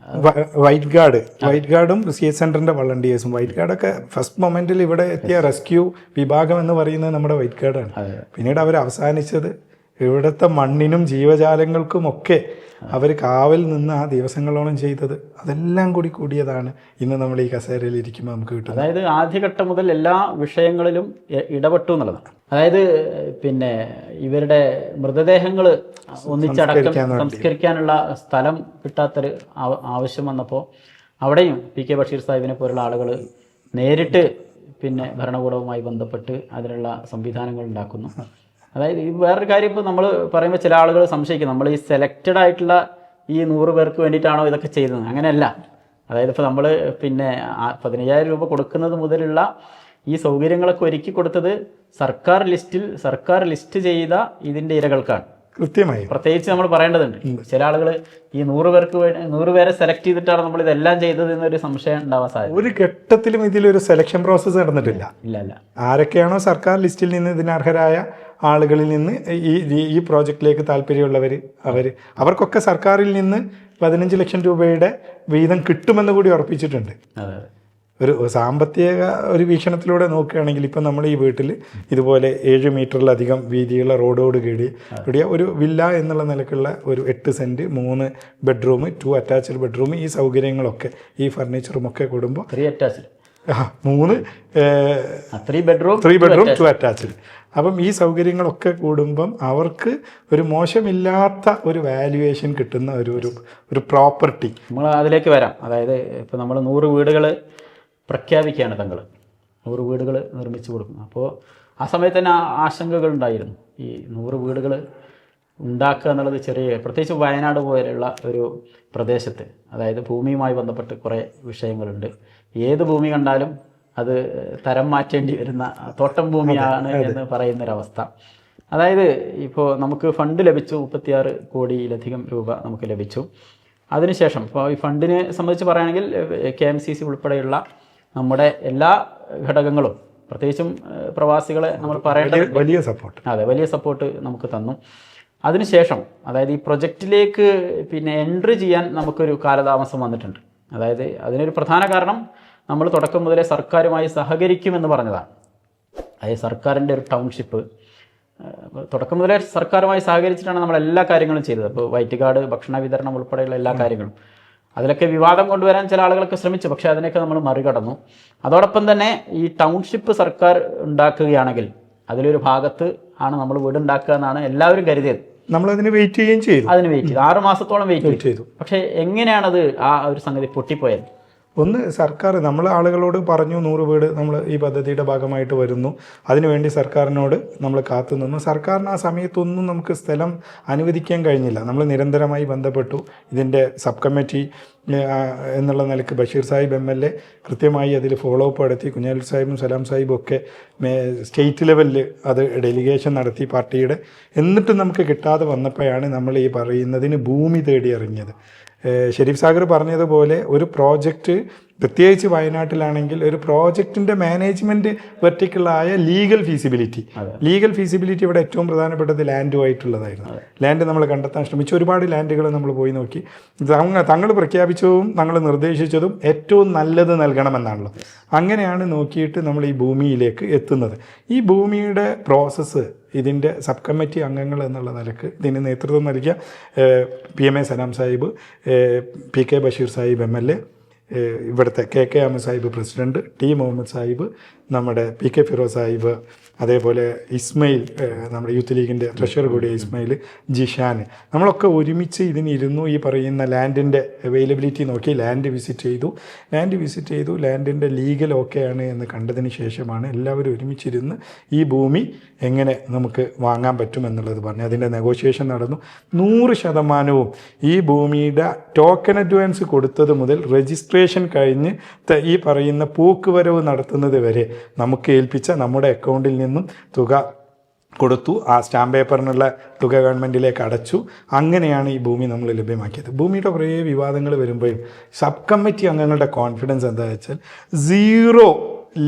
വൈറ്റ് ഗാർഡും CH സെൻ്ററിൻ്റെ വളണ്ടിയേഴ്സും. വൈറ്റ് ഗാർഡൊക്കെ ഫസ്റ്റ് മൊമെൻറ്റിൽ ഇവിടെ എത്തിയ റെസ്ക്യൂ വിഭാഗം എന്ന് പറയുന്നത് നമ്മുടെ വൈറ്റ് ഗാർഡാണ്. പിന്നീട് അവർ അവസാനിച്ചത് ഇവിടുത്തെ മണ്ണിനും ജീവജാലങ്ങൾക്കുമൊക്കെ അവർ കാവൽ നിന്ന് ആ ദിവസങ്ങളോളം ചെയ്തത്, അതെല്ലാം കൂടിയതാണ് ഇന്ന് നമ്മൾ ഈ കസേരയിൽ ഇരിക്കുമ്പോൾ നമുക്ക് കിട്ടുന്നത്. അതായത് ആദ്യഘട്ടം മുതൽ എല്ലാ വിഷയങ്ങളിലും ഇടപെട്ടു എന്നുള്ളതാണ്. അതായത് ഇവരുടെ മൃതദേഹങ്ങൾ ഒന്നിച്ചടക്കം സംസ്കരിക്കാനുള്ള സ്ഥലം കിട്ടാത്തൊരു ആവശ്യം വന്നപ്പോൾ അവിടെയും PK ബഷീർ സാഹിബിനെ പോലുള്ള ആളുകൾ നേരിട്ട് ഭരണകൂടവുമായി ബന്ധപ്പെട്ട് അതിനുള്ള സംവിധാനങ്ങൾ ഉണ്ടാക്കുന്നു. അതായത് ഈ വേറൊരു കാര്യം, ഇപ്പോൾ നമ്മൾ പറയുമ്പോൾ ചില ആളുകൾ സംശയിക്കും, നമ്മൾ ഈ സെലക്റ്റഡ് ആയിട്ടുള്ള ഈ 100 പേർക്ക് വേണ്ടിയിട്ടാണോ ഇതൊക്കെ ചെയ്തത്? അങ്ങനെയല്ല. അതായത് ഇപ്പോൾ നമ്മൾ 15,000 രൂപ കൊടുക്കുന്നത് മുതലുള്ള ഈ സൗകര്യങ്ങളൊക്കെ ഒരുക്കി കൊടുത്തത് സർക്കാർ ലിസ്റ്റ് ചെയ്ത ഇതിൻ്റെ ഇരകൾക്കാണ്. കൃത്യമായി. പ്രത്യേകിച്ച് നമ്മൾ പറയേണ്ടതുണ്ട്. ചില ആളുകൾ ഈ 100 പേരെ സെലക്ട് ചെയ്തിട്ടാണ് നമ്മൾ ഇതെല്ലാം ചെയ്തത് എന്നൊരു സംശയം ഉണ്ടാവാൻ സാധ്യത. ഒരു ഘട്ടത്തിലും ഇതിലൊരു സെലക്ഷൻ പ്രോസസ്സ് നടന്നിട്ടില്ല. ഇല്ല. ആരൊക്കെയാണോ സർക്കാർ ലിസ്റ്റിൽ നിന്ന് ഇതിനർഹരായ ആളുകളിൽ നിന്ന് ഈ പ്രോജക്റ്റിലേക്ക് താല്പര്യമുള്ളവർ അവർക്കൊക്കെ സർക്കാരിൽ നിന്ന് 15 ലക്ഷം രൂപയുടെ വീതം കിട്ടുമെന്ന് കൂടി ഉറപ്പിച്ചിട്ടുണ്ട്. ഒരു സാമ്പത്തിക ഒരു വീക്ഷണത്തിലൂടെ നോക്കുകയാണെങ്കിൽ ഇപ്പം നമ്മൾ ഈ വീട്ടിൽ ഇതുപോലെ 7 മീറ്ററിലധികം വീതിയുള്ള റോഡോട് കൂടിയ ഒരു വില്ല എന്നുള്ള നിലക്കുള്ള ഒരു 8 സെൻറ്റ് 3 ബെഡ്റൂം 2 അറ്റാച്ച്ഡ് ബെഡ്റൂം ഈ സൗകര്യങ്ങളൊക്കെ ഈ ഫർണിച്ചറും ഒക്കെ കൂടുമ്പോൾ 3 അറ്റാച്ച്ഡ് 3 ബെഡ്റൂം 2 അറ്റാച്ച്ഡ്. അപ്പം ഈ സൗകര്യങ്ങളൊക്കെ കൂടുമ്പം അവർക്ക് ഒരു മോശമില്ലാത്ത ഒരു വാല്യുവേഷൻ കിട്ടുന്ന ഒരു പ്രോപ്പർട്ടി. നമ്മൾ അതിലേക്ക് വരാം. അതായത് ഇപ്പോൾ നമ്മൾ 100 വീടുകൾ പ്രഖ്യാപിക്കുകയാണ് തങ്ങൾ, 100 വീടുകൾ നിർമ്മിച്ചു കൊടുക്കും. അപ്പോൾ ആ സമയത്ത് തന്നെ ആശങ്കകൾ ഉണ്ടായിരുന്നു. ഈ 100 വീടുകൾ ഉണ്ടാക്കുക എന്നുള്ളത് പ്രത്യേകിച്ച് വയനാട് പോലെയുള്ള ഒരു പ്രദേശത്ത്, അതായത് ഭൂമിയുമായി ബന്ധപ്പെട്ട് കുറേ വിഷയങ്ങളുണ്ട്. ഏത് ഭൂമി കണ്ടാലും അത് തരം മാറ്റേണ്ടി വരുന്ന തോട്ടം ഭൂമിയാണ് എന്ന് പറയുന്നൊരവസ്ഥ. അതായത് ഇപ്പോൾ നമുക്ക് ഫണ്ട് ലഭിച്ചു, 36 കോടിയിലധികം രൂപ നമുക്ക് ലഭിച്ചു. അതിനുശേഷം ഇപ്പോൾ ഈ ഫണ്ടിനെ സംബന്ധിച്ച് പറയുകയാണെങ്കിൽ KMCC ഉൾപ്പെടെയുള്ള നമ്മുടെ എല്ലാ ഘടകങ്ങളും, പ്രത്യേകിച്ചും പ്രവാസികളെ നമ്മൾ പറയേണ്ടത് വലിയ സപ്പോർട്ട് നമുക്ക് തന്നു. അതിനുശേഷം അതായത് ഈ പ്രൊജക്റ്റിലേക്ക് എൻട്രി ചെയ്യാൻ നമുക്കൊരു കാലതാമസം വന്നിട്ടുണ്ട്. അതായത് അതിനൊരു പ്രധാന കാരണം നമ്മൾ തുടക്കം മുതലേ സർക്കാരുമായി സഹകരിക്കുമെന്ന് പറഞ്ഞതാണ്. അതായത് സർക്കാരിൻ്റെ ഒരു ടൗൺഷിപ്പ് തുടക്കം മുതലേ സർക്കാരുമായി സഹകരിച്ചിട്ടാണ് നമ്മൾ എല്ലാ കാര്യങ്ങളും ചെയ്തത്. ഇപ്പോൾ വൈറ്റ് കാർഡ്, ഭക്ഷണ വിതരണം ഉൾപ്പെടെയുള്ള എല്ലാ കാര്യങ്ങളും. അതിലൊക്കെ വിവാദം കൊണ്ടുവരാൻ ചില ആളുകളൊക്കെ ശ്രമിച്ചു, പക്ഷേ അതിനൊക്കെ നമ്മൾ മറികടന്നു. അതോടൊപ്പം തന്നെ ഈ ടൗൺഷിപ്പ് സർക്കാർ ഉണ്ടാക്കുകയാണെങ്കിൽ അതിലൊരു ഭാഗത്ത് ആണ് നമ്മൾ വീടുണ്ടാക്കുക എന്നാണ് എല്ലാവരും കരുതിയത്. നമ്മളതിന് വെയിറ്റ് ചെയ്യുകയും ചെയ്തു. 6 മാസത്തോളം വെയിറ്റ് ചെയ്തു. പക്ഷേ എങ്ങനെയാണത് ആ ഒരു സംഗതി പൊട്ടിപ്പോയത്? ഒന്ന്, സർക്കാർ നമ്മൾ ആളുകളോട് പറഞ്ഞു 100 വീട് നമ്മൾ ഈ പദ്ധതിയുടെ ഭാഗമായിട്ട് വരുന്നു, അതിനുവേണ്ടി സർക്കാരിനോട് നമ്മൾ കാത്തു നിന്നു. സർക്കാരിന് ആ സമയത്തൊന്നും നമുക്ക് സ്ഥലം അനുവദിക്കാൻ കഴിഞ്ഞില്ല. നമ്മൾ നിരന്തരമായി ബന്ധപ്പെട്ടു. ഇതിൻ്റെ സബ് കമ്മിറ്റി എന്നുള്ള നിലയ്ക്ക് ബഷീർ സാഹിബ് MLA കൃത്യമായി അതിൽ ഫോളോ അപ്പ് നടത്തി. കുഞ്ഞാലി സാഹിബും സലാം സാഹിബും ഒക്കെ സ്റ്റേറ്റ് ലെവലിൽ അത് ഡെലിഗേഷൻ നടത്തി പാർട്ടിയുടെ. എന്നിട്ടും നമുക്ക് കിട്ടാതെ വന്നപ്പോഴാണ് നമ്മൾ ഈ പറയുന്നതിന് ഭൂമി തേടി ഇറങ്ങിയത്. ഷെരീഫ് സാഗർ പറഞ്ഞതുപോലെ ഒരു പ്രോജക്റ്റ്, പ്രത്യേകിച്ച് വയനാട്ടിലാണെങ്കിൽ ഒരു പ്രോജക്റ്റിൻ്റെ മാനേജ്മെൻറ്റ് വെർട്ടിക്കലായ ലീഗൽ ഫീസിബിലിറ്റി ഇവിടെ ഏറ്റവും പ്രധാനപ്പെട്ടത് ലാൻഡുമായിട്ടുള്ളതായിരുന്നു. ലാൻഡ് നമ്മൾ കണ്ടെത്താൻ ശ്രമിച്ചു. ഒരുപാട് ലാൻഡുകൾ നമ്മൾ പോയി നോക്കി. തങ്ങൾ പ്രഖ്യാപിച്ചതും തങ്ങൾ നിർദ്ദേശിച്ചതും ഏറ്റവും നല്ലത് നൽകണമെന്നാണല്ലോ. അങ്ങനെയാണ് നോക്കിയിട്ട് നമ്മൾ ഈ ഭൂമിയിലേക്ക് എത്തുന്നത്. ഈ ഭൂമിയുടെ പ്രോസസ്സ് ഇതിൻ്റെ സബ് കമ്മിറ്റി അംഗങ്ങൾ എന്നുള്ള നിലക്ക് ഇതിന് നേതൃത്വം നൽകിയ PMA Salam Sahib, PK Basheer Sahib MLA, ഇവിടുത്തെ KK Ahammed Sahib president, T Muhammad Sahib, നമ്മുടെ PK ഫിറോസ് സാഹിബ്, അതേപോലെ ഇസ്മയിൽ, നമ്മുടെ യൂത്ത് ലീഗിൻ്റെ ട്രഷറർ കൂടിയ ഇസ്മയിൽ, ജിഷാൻ, നമ്മളൊക്കെ ഒരുമിച്ച് ഇതിനിരുന്നു. ഈ പറയുന്ന ലാൻഡിൻ്റെ അവൈലബിലിറ്റി നോക്കി ലാൻഡ് വിസിറ്റ് ചെയ്തു. ലാൻഡിൻ്റെ ലീഗൽ ഓക്കെയാണ് എന്ന് കണ്ടതിന് ശേഷമാണ് എല്ലാവരും ഒരുമിച്ചിരുന്ന് ഈ ഭൂമി എങ്ങനെ നമുക്ക് വാങ്ങാൻ പറ്റുമെന്നുള്ളത് പറഞ്ഞു. അതിൻ്റെ നെഗോഷിയേഷൻ നടന്നു. 100% ഈ ഭൂമിയുടെ ടോക്കൺ അഡ്വാൻസ് കൊടുത്തത് മുതൽ രജിസ്ട്രേഷൻ കഴിഞ്ഞ് ഈ പറയുന്ന പോക്കുവരവ് നടത്തുന്നത് വരെ നമുക്ക് ഏൽപ്പിച്ച നമ്മുടെ അക്കൗണ്ടിൽ നിന്നും തുക കൊടുത്തു. ആ സ്റ്റാമ്പ് പേപ്പറിനുള്ള തുക ഗവൺമെൻറ്റിലേക്ക് അടച്ചു. അങ്ങനെയാണ് ഈ ഭൂമി നമ്മൾ ലഭ്യമാക്കിയത്. ഭൂമിയുടെ കുറേ വിവാദങ്ങൾ വരുമ്പോഴും സബ് കമ്മിറ്റി അംഗങ്ങളുടെ കോൺഫിഡൻസ് എന്താ വെച്ചാൽ 0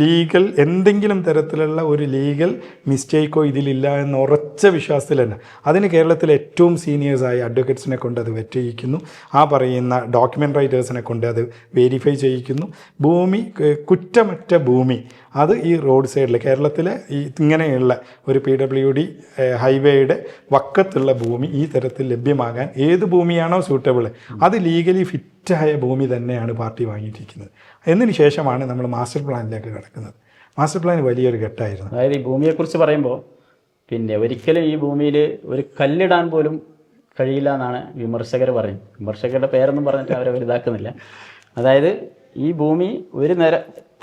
ലീഗൽ എന്തെങ്കിലും തരത്തിലുള്ള ഒരു ലീഗൽ മിസ്റ്റേക്കോ ഇതിലില്ല എന്ന ഉറച്ച വിശ്വാസത്തിൽ തന്നെ. അതിന് കേരളത്തിലെ ഏറ്റവും സീനിയേഴ്സായ അഡ്വക്കേറ്റ്സിനെ കൊണ്ട് അത് വെറ്റ് ചെയ്യിക്കുന്നു. ആ പറയുന്ന ഡോക്യുമെൻ്റ് റൈറ്റേഴ്സിനെ കൊണ്ട് അത് വെരിഫൈ ചെയ്യിക്കുന്നു. ഭൂമി കുറ്റമറ്റ ഭൂമി അത് ഈ റോഡ് സൈഡിൽ കേരളത്തിലെ ഇങ്ങനെയുള്ള ഒരു PWD ഹൈവേയുടെ വക്കത്തുള്ള ഭൂമി ഈ തരത്തിൽ ലഭ്യമാകാൻ ഏത് ഭൂമിയാണോ സ്യൂട്ടബിൾ അത് ലീഗലി ഫിറ്റായ ഭൂമി തന്നെയാണ് പാർട്ടി വാങ്ങിയിട്ടിരിക്കുന്നത്. എന്നതിന് ശേഷമാണ് നമ്മൾ മാസ്റ്റർ പ്ലാനിലേക്ക് കിടക്കുന്നത്. മാസ്റ്റർ പ്ലാൻ വലിയൊരു ഘട്ടമായിരുന്നു. അതായത് ഈ ഭൂമിയെക്കുറിച്ച് പറയുമ്പോൾ ഒരിക്കലും ഈ ഭൂമിയിൽ ഒരു കല്ലിടാൻ പോലും കഴിയില്ല എന്നാണ് വിമർശകർ പറയുന്നത്. വിമർശകരുടെ പേരൊന്നും പറഞ്ഞിട്ട് അവരെ വലുതാക്കുന്നില്ല. അതായത് ഈ ഭൂമി ഒരു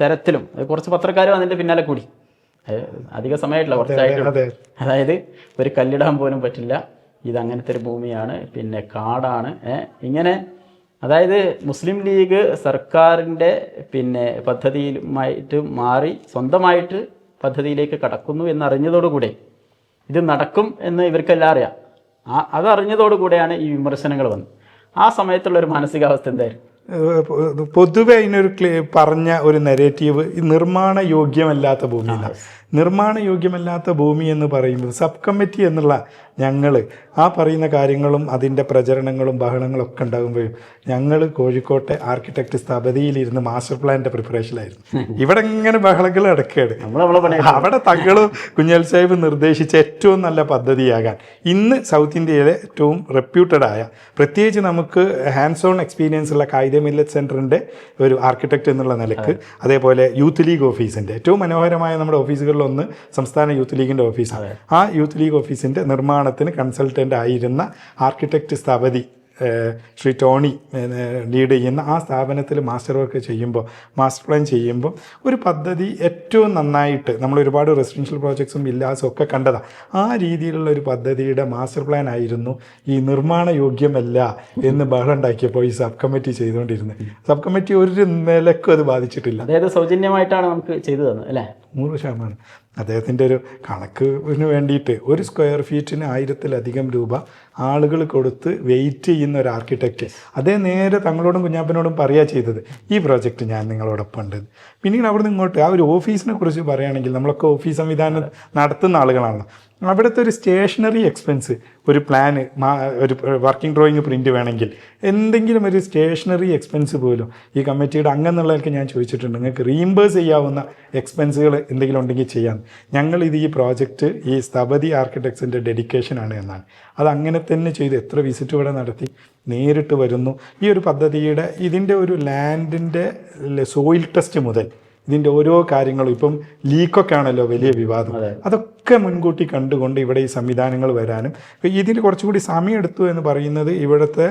തരത്തിലും കുറച്ച് പത്രക്കാരും അതിൻ്റെ പിന്നാലെ കൂടി, അധിക സമയമായിട്ടില്ല, കുറച്ചായിട്ട്. അതായത് ഒരു കല്ലിടാൻ പോലും പറ്റില്ല, ഇതങ്ങനത്തെ ഒരു ഭൂമിയാണ്, കാടാണ്, ഇങ്ങനെ. അതായത് മുസ്ലിം ലീഗ് സർക്കാരിൻ്റെ പദ്ധതിയുമായിട്ട് മാറി സ്വന്തമായിട്ട് പദ്ധതിയിലേക്ക് കടക്കുന്നു എന്നറിഞ്ഞതോടുകൂടി ഇത് നടക്കും എന്ന് ഇവർക്കെല്ലാം അറിയാം. അതറിഞ്ഞതോടുകൂടിയാണ് ഈ വിമർശനങ്ങൾ വന്നത്. ആ സമയത്തുള്ള ഒരു മാനസികാവസ്ഥ എന്തായിരുന്നു? പൊതുവെ അതിനൊരു പറഞ്ഞ ഒരു നെറേറ്റീവ് ഈ നിർമ്മാണ യോഗ്യമല്ലാത്ത ഭൂമി എന്നാണ്. നിർമ്മാണ യോഗ്യമല്ലാത്ത ഭൂമി എന്ന് പറയുമ്പോൾ സബ് കമ്മിറ്റി എന്നുള്ള ഞങ്ങൾ ആ പറയുന്ന കാര്യങ്ങളും അതിൻ്റെ പ്രചരണങ്ങളും ബഹളങ്ങളും ഒക്കെ ഉണ്ടാകുമ്പോഴും ഞങ്ങൾ കോഴിക്കോട്ടെ ആർക്കിടെക്ട് സ്ഥപതിയിലിരുന്ന് മാസ്റ്റർ പ്ലാനിൻ്റെ പ്രിപ്പറേഷനിലായിരുന്നു. ഇവിടെ ഇങ്ങനെ ബഹളങ്ങൾ അടക്കുകയാണ്. അവിടെ തങ്ങളും കുഞ്ഞൽ സാഹിബ് നിർദ്ദേശിച്ച ഏറ്റവും നല്ല പദ്ധതിയാകാൻ ഇന്ന് സൗത്ത് ഇന്ത്യയിലെ ഏറ്റവും റെപ്യൂട്ടഡ് ആയ, പ്രത്യേകിച്ച് നമുക്ക് ഹാൻഡ്സ് ഓൺ എക്സ്പീരിയൻസ് ഉള്ള കായിക മില്ലറ്റ് സെൻറ്ററിൻ്റെ ഒരു ആർക്കിടെക്ട് എന്നുള്ള നിലക്ക്, അതേപോലെ യൂത്ത് ലീഗ് ഓഫീസിൻ്റെ ഏറ്റവും മനോഹരമായ നമ്മുടെ ഓഫീസുകളിലൊന്ന് സംസ്ഥാന യൂത്ത് ലീഗിൻ്റെ ഓഫീസാണ്. ആ യൂത്ത് ലീഗ് ഓഫീസിൻ്റെ നിർമ്മാണത്തിന് കൺസൾട്ടൻ്റ് ആയിരുന്ന ആർക്കിടെക്ട് സ്ഥപതി ശ്രീ ടോണി ലീഡ് ചെയ്യുന്ന ആ സ്ഥാപനത്തിൽ മാസ്റ്റർ വർക്ക് ചെയ്യുമ്പോൾ, മാസ്റ്റർ പ്ലാൻ ചെയ്യുമ്പോൾ ഒരു പദ്ധതി ഏറ്റവും നന്നായിട്ട് നമ്മൾ ഒരുപാട് റെസിഡൻഷ്യൽ പ്രോജക്ട്സും വില്ലാസും ഒക്കെ കണ്ടതാണ്. ആ രീതിയിലുള്ള ഒരു പദ്ധതിയുടെ മാസ്റ്റർ പ്ലാൻ ആയിരുന്നു ഈ നിർമ്മാണ യോഗ്യമല്ല എന്ന് ബഹളം ഉണ്ടാക്കിയപ്പോൾ ഈ സബ് കമ്മിറ്റി ചെയ്തുകൊണ്ടിരുന്നത്. സബ് കമ്മിറ്റി ഒരു നിലക്കും അത് ബാധിച്ചിട്ടില്ല. അതായത് സൗജന്യമായിട്ടാണ് നമുക്ക് ചെയ്തു തന്നത് അല്ലേ? 100%. അദ്ദേഹത്തിൻ്റെ ഒരു കണക്കിന് വേണ്ടിയിട്ട് ഒരു സ്ക്വയർ ഫീറ്റിന് 1000-ലധികം രൂപ ആളുകൾ കൊടുത്ത് വെയിറ്റ് ചെയ്യുന്ന ഒരു ആർക്കിടെക്റ്റ് അതേ നേരെ തങ്ങളോടും കുഞ്ഞാപ്പനോടും പറയുക ചെയ്തത്, ഈ പ്രോജക്റ്റ് ഞാൻ നിങ്ങളോടൊപ്പം ഉണ്ട്. പിന്നീട് അവിടെ നിന്ന് ഇങ്ങോട്ട് ആ ഒരു ഓഫീസിനെ കുറിച്ച് പറയുകയാണെങ്കിൽ നമ്മളൊക്കെ ഓഫീസ് സംവിധാനം നടത്തുന്ന ആളുകളാണല്ലോ. അവിടുത്തെ ഒരു സ്റ്റേഷനറി എക്സ്പെൻസ്, ഒരു പ്ലാന്, ഒരു വർക്കിംഗ് ഡ്രോയിങ് പ്രിൻറ്റ് വേണമെങ്കിൽ എന്തെങ്കിലും ഒരു സ്റ്റേഷനറി എക്സ്പെൻസ് പോലും ഈ കമ്മിറ്റിയുടെ അംഗമെന്നുള്ളതൊക്കെ ഞാൻ ചോദിച്ചിട്ടുണ്ട്. നിങ്ങൾക്ക് റീഇംബേഴ്സ് ചെയ്യാവുന്ന എക്സ്പെൻസുകൾ എന്തെങ്കിലും ഉണ്ടെങ്കിൽ ചെയ്യാം. ഞങ്ങളിത് ഈ പ്രോജക്റ്റ് ഈ സ്ഥപതി ആർക്കിടെക്ട്സിൻ്റെ ഡെഡിക്കേഷനാണ് എന്നാണ്. അതങ്ങനെ തന്നെ ചെയ്ത് എത്ര വിസിറ്റ് ഇവിടെ നടത്തി, നേരിട്ട് വരുന്നു. ഈ ഒരു പദ്ധതിയുടെ ഇതിൻ്റെ ഒരു ലാൻഡിൻ്റെ സോയിൽ ടെസ്റ്റ് മുതൽ ഇതിൻ്റെ ഓരോ കാര്യങ്ങളും, ഇപ്പം ലീക്കൊക്കെ ആണല്ലോ വലിയ വിവാദം, അതൊക്കെ മുൻകൂട്ടി കണ്ടുകൊണ്ട് ഇവിടെ ഈ സംവിധാനങ്ങൾ വരാനും ഇതിന് കുറച്ചുകൂടി സമയമെടുത്തു എന്ന് പറയുന്നത് ഇവിടുത്തെ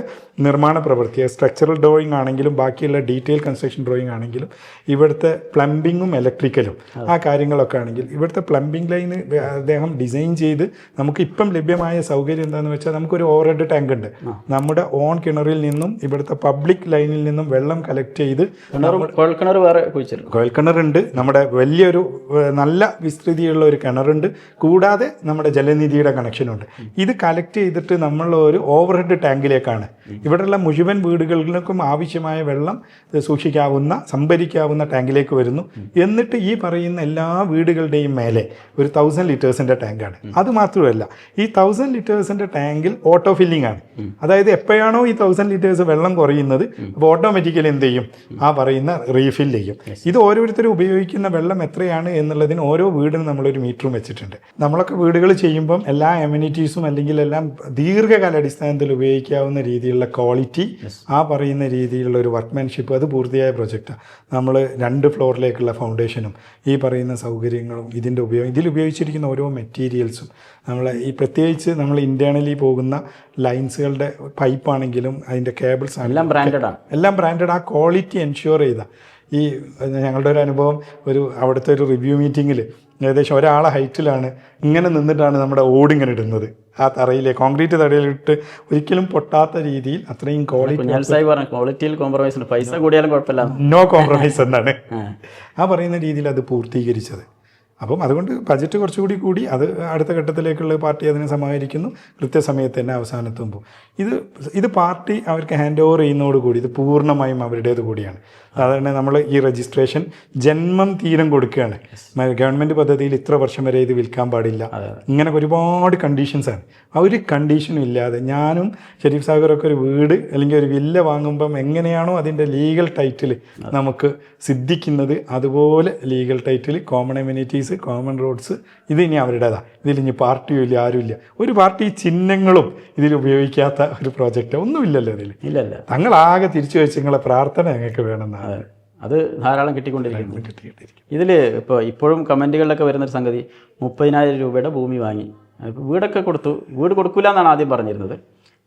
നിർമ്മാണ പ്രവൃത്തി, സ്ട്രക്ചറൽ ഡ്രോയിങ് ആണെങ്കിലും ബാക്കിയുള്ള ഡീറ്റെയിൽ കൺസ്ട്രക്ഷൻ ഡ്രോയിങ് ആണെങ്കിലും ഇവിടുത്തെ പ്ലംബിങ്ങും ഇലക്ട്രിക്കലും ആ കാര്യങ്ങളൊക്കെ ആണെങ്കിൽ ഇവിടുത്തെ പ്ലംബിംഗ് ലൈന് അദ്ദേഹം ഡിസൈൻ ചെയ്ത് നമുക്ക് ഇപ്പം ലഭ്യമായ സൗകര്യം എന്താണെന്ന് വെച്ചാൽ നമുക്കൊരു ഓവർഹെഡ് ടാങ്ക് ഉണ്ട്. നമ്മുടെ ഓൺ കിണറിൽ നിന്നും ഇവിടുത്തെ പബ്ലിക് ലൈനിൽ നിന്നും വെള്ളം കളക്ട് ചെയ്ത് കിണറുണ്ട്, നമ്മുടെ വലിയൊരു നല്ല വിസ്തൃതിയുള്ള ഒരു കിണറുണ്ട്, കൂടാതെ നമ്മുടെ ജലനിധിയുടെ കണക്ഷനുണ്ട്. ഇത് കളക്ട് ചെയ്തിട്ട് നമ്മൾ ഒരു ഓവർഹെഡ് ടാങ്കിലേക്കാണ് ഇവിടെയുള്ള മുഴുവൻ വീടുകളിലേക്കും ആവശ്യമായ വെള്ളം സൂക്ഷിക്കാവുന്ന, സംഭരിക്കാവുന്ന ടാങ്കിലേക്ക് വരുന്നു. എന്നിട്ട് ഈ പറയുന്ന എല്ലാ വീടുകളുടെയും മേലെ ഒരു 1000 ലിറ്റേഴ്സിൻ്റെ ടാങ്കാണ്. അത് മാത്രമല്ല, ഈ 1000 ലിറ്റേഴ്സിൻ്റെ ടാങ്കിൽ ഓട്ടോ ഫില്ലിംഗ് ആണ്. അതായത് എപ്പോഴാണോ ഈ 1000 ലിറ്റേഴ്സ് വെള്ളം കുറയുന്നത് അപ്പോൾ ഓട്ടോമാറ്റിക്കലി എന്ത് ചെയ്യും, ആ പറയുന്ന റീഫിൽ ചെയ്യും. ഇത് ഓരോരുത്തരും ഉപയോഗിക്കുന്ന വെള്ളം എത്രയാണ് എന്നുള്ളതിന് ഓരോ വീടിനും നമ്മളൊരു മീറ്ററും വെച്ചിട്ടുണ്ട്. നമ്മളൊക്കെ വീടുകൾ ചെയ്യുമ്പം എല്ലാ എമ്യൂണിറ്റീസും അല്ലെങ്കിൽ എല്ലാം ദീർഘകാല അടിസ്ഥാനത്തിൽ ഉപയോഗിക്കാവുന്ന രീതിയിലുള്ള ക്വാളിറ്റി, ആ പറയുന്ന രീതിയിലുള്ള ഒരു വർക്ക്മാൻഷിപ്പ്, അത് പൂർത്തിയായ പ്രൊജക്റ്റാണ്. നമ്മൾ 2 ഫ്ലോറിലേക്കുള്ള ഫൗണ്ടേഷനും ഈ പറയുന്ന സൗകര്യങ്ങളും ഇതിൻ്റെ ഇതിൽ ഉപയോഗിച്ചിരിക്കുന്ന ഓരോ മെറ്റീരിയൽസും നമ്മൾ ഈ പ്രത്യേകിച്ച് നമ്മൾ ഇൻറ്റേർണലി പോകുന്ന ലൈൻസുകളുടെ പൈപ്പാണെങ്കിലും അതിൻ്റെ കേബിൾസ് എല്ലാം ബ്രാൻഡഡാണ്. എല്ലാം ബ്രാൻഡഡ്. ആ ക്വാളിറ്റി എൻഷ്യൂർ ചെയ്ത ഈ ഞങ്ങളുടെ ഒരു അനുഭവം, അവിടുത്തെ ഒരു റിവ്യൂ മീറ്റിങ്ങിൽ ഏകദേശം ഒരാളെ ഹൈറ്റിലാണ് ഇങ്ങനെ നിന്നിട്ടാണ് നമ്മുടെ ഓടിങ്ങനെ ഇടുന്നത്. ആ തറയിലെ കോൺക്രീറ്റ് തറയിലിട്ട് ഒരിക്കലും പൊട്ടാത്ത രീതിയിൽ അത്രയും ക്വാളിറ്റിയിൽ കോംപ്രമൈസ് ഉണ്ട്, പൈസ കൂടിയാലും കുഴപ്പമില്ല, നോ കോംപ്രമൈസ് എന്നാണ് ആ പറയുന്ന രീതിയിൽ അത് പൂർത്തീകരിച്ചത്. അപ്പം അതുകൊണ്ട് ബജറ്റ് കുറച്ചുകൂടി കൂടി അത് അടുത്ത ഘട്ടത്തിലേക്കുള്ള പാർട്ടി അതിനെ സമാഹരിക്കുന്നു, കൃത്യസമയത്ത് തന്നെ അവസാനത്തുമ്പോൾ ഇത് പാർട്ടി അവർക്ക് ഹാൻഡ് ഓവർ ചെയ്യുന്നതോടുകൂടി ഇത് പൂർണ്ണമായും അവരുടേത് കൂടിയാണ്. സാധാരണ നമ്മൾ ഈ രജിസ്ട്രേഷൻ ജന്മം തീരം കൊടുക്കുകയാണ്. ഗവൺമെൻറ് പദ്ധതിയിൽ ഇത്ര വർഷം വരെ ഇത് വിൽക്കാൻ പാടില്ല, ഇങ്ങനെ ഒരുപാട് കണ്ടീഷൻസാണ്. ആ ഒരു കണ്ടീഷനും ഇല്ലാതെ ഞാനും ഷെരീഫ് സാഗറൊക്കെ ഒരു വീട് അല്ലെങ്കിൽ ഒരു വില്ല വാങ്ങുമ്പം എങ്ങനെയാണോ അതിൻ്റെ ലീഗൽ ടൈറ്റിൽ നമുക്ക് സിദ്ധിക്കുന്നത്, അതുപോലെ legal title, common amenities, common roads, ഇത് ഇനി അവരുടേതാണ്. ഇതിലിനി പാർട്ടിയും ഇല്ല, ആരുമില്ല. ഒരു പാർട്ടി ചിഹ്നങ്ങളും ഇതിൽ ഉപയോഗിക്കാത്ത ഒരു പ്രോജക്റ്റ് ഒന്നുമില്ലല്ലോ ഇതിൽ. ഇല്ലല്ല, തങ്ങളാകെ തിരിച്ചു വെച്ച് നിങ്ങളെ പ്രാർത്ഥന ഞങ്ങൾക്ക് വേണമെന്നാണ്. അത് ധാരാളം കിട്ടിക്കൊണ്ടിരിക്കുന്നു. ഇതിൽ ഇപ്പോഴും കമൻറ്റുകളിലൊക്കെ വരുന്നൊരു സംഗതി, 30,000 രൂപയുടെ ഭൂമി വാങ്ങി, വീടൊക്കെ കൊടുത്തു, വീട് കൊടുക്കില്ല എന്നാണ് ആദ്യം പറഞ്ഞിരുന്നത്.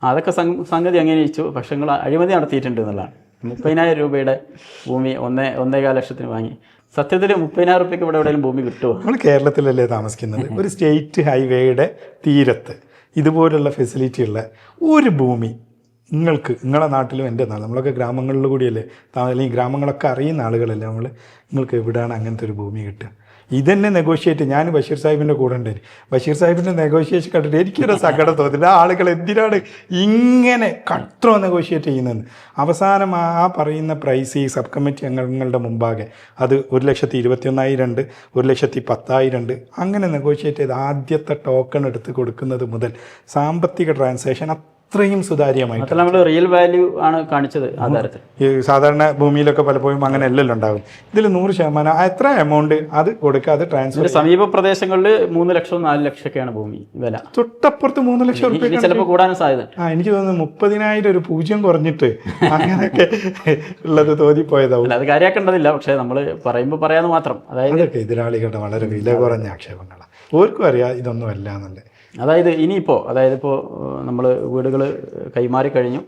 അതൊക്കെ സംഗതി അംഗീകരിച്ചു, പക്ഷേ നിങ്ങൾ അഴിമതി നടത്തിയിട്ടുണ്ട് എന്നുള്ളതാണ്. 30,000 രൂപയുടെ ഭൂമി 1.25 ലക്ഷത്തിന് വാങ്ങി. സത്യത്തിൽ 30,000 രൂപയ്ക്ക് ഇവിടെ എവിടെയെങ്കിലും ഭൂമി കിട്ടുമോ? നമ്മൾ കേരളത്തിലല്ലേ താമസിക്കുന്നത്. ഒരു സ്റ്റേറ്റ് ഹൈവേയുടെ തീരത്ത് ഇതുപോലുള്ള ഫെസിലിറ്റി ഉള്ള ഒരു ഭൂമി നിങ്ങളെ നാട്ടിലും എൻ്റെ നാട്ടിൽ നമ്മളൊക്കെ ഗ്രാമങ്ങളിൽ കൂടിയല്ലേ അല്ലെങ്കിൽ ഗ്രാമങ്ങളൊക്കെ അറിയുന്ന ആളുകളല്ലേ നിങ്ങൾക്ക് എവിടെയാണ് അങ്ങനത്തെ ഒരു ഭൂമി കിട്ടുക? ഇതന്നെ നെഗോഷിയേറ്റ്. ഞാൻ ബഷീർ സാഹിബിൻ്റെ കൂടെ ഉണ്ടായി. ബഷീർ സാഹിബിൻ്റെ നെഗോഷിയേഷൻ കണ്ടിട്ട് എനിക്കൊരു സങ്കടം തോന്നില്ല. ആളുകൾ എന്തിനാണ് ഇങ്ങനെ കട്ടോ നെഗോഷിയേറ്റ് ചെയ്യുന്നതെന്ന്. അവസാനം ആ പറയുന്ന പ്രൈസ് ഈ സബ് കമ്മിറ്റി അംഗങ്ങളുടെ മുമ്പാകെ അത് 1,21,000 ഉണ്ട്, 1,10,000 ഉണ്ട്. അങ്ങനെ നെഗോഷിയേറ്റ് ചെയ്ത് ആദ്യത്തെ ടോക്കൺ എടുത്ത് കൊടുക്കുന്നത് മുതൽ സാമ്പത്തിക ട്രാൻസാക്ഷൻ അത്രയും സുതാര്യമായിട്ട് നമ്മൾ റിയൽ വാല്യൂ ആണ് കാണിച്ചത് ആധാരത്തിൽ. ഈ സാധാരണ ഭൂമിയിലൊക്കെ പലപ്പോഴും അങ്ങനെ എല്ലാം ഉണ്ടാകും. ഇതിൽ 100% എത്ര എമൗണ്ട് അത് കൊടുക്കാതെ ട്രാൻസ്ഫർ. സമീപ പ്രദേശങ്ങളിൽ 3 ലക്ഷം 4 ലക്ഷമൊക്കെയാണ് ഭൂമി വില. തൊട്ടപ്പുറത്ത് 3 ലക്ഷം റുപ്യ ചിലപ്പോൾ കൂടാനും സാധ്യത. എനിക്ക് തോന്നുന്നു 30,000 ഒരു 0 കുറഞ്ഞിട്ട് അങ്ങനെയൊക്കെ ഉള്ളത് തോന്നിപ്പോയതാവും. അത് കാര്യമാക്കേണ്ടതില്ല, പക്ഷെ നമ്മൾ പറയുമ്പോൾ പറയാന്ന് മാത്രം. അതായത് എതിരാളികളുടെ വളരെ വില കുറഞ്ഞ ആക്ഷേപങ്ങളാണ്. ഓർക്കും അറിയാം ഇതൊന്നും അല്ല എന്നുള്ളത്. അതായത് ഇനിയിപ്പോൾ നമ്മൾ വീടുകൾ കൈമാറി കഴിഞ്ഞു.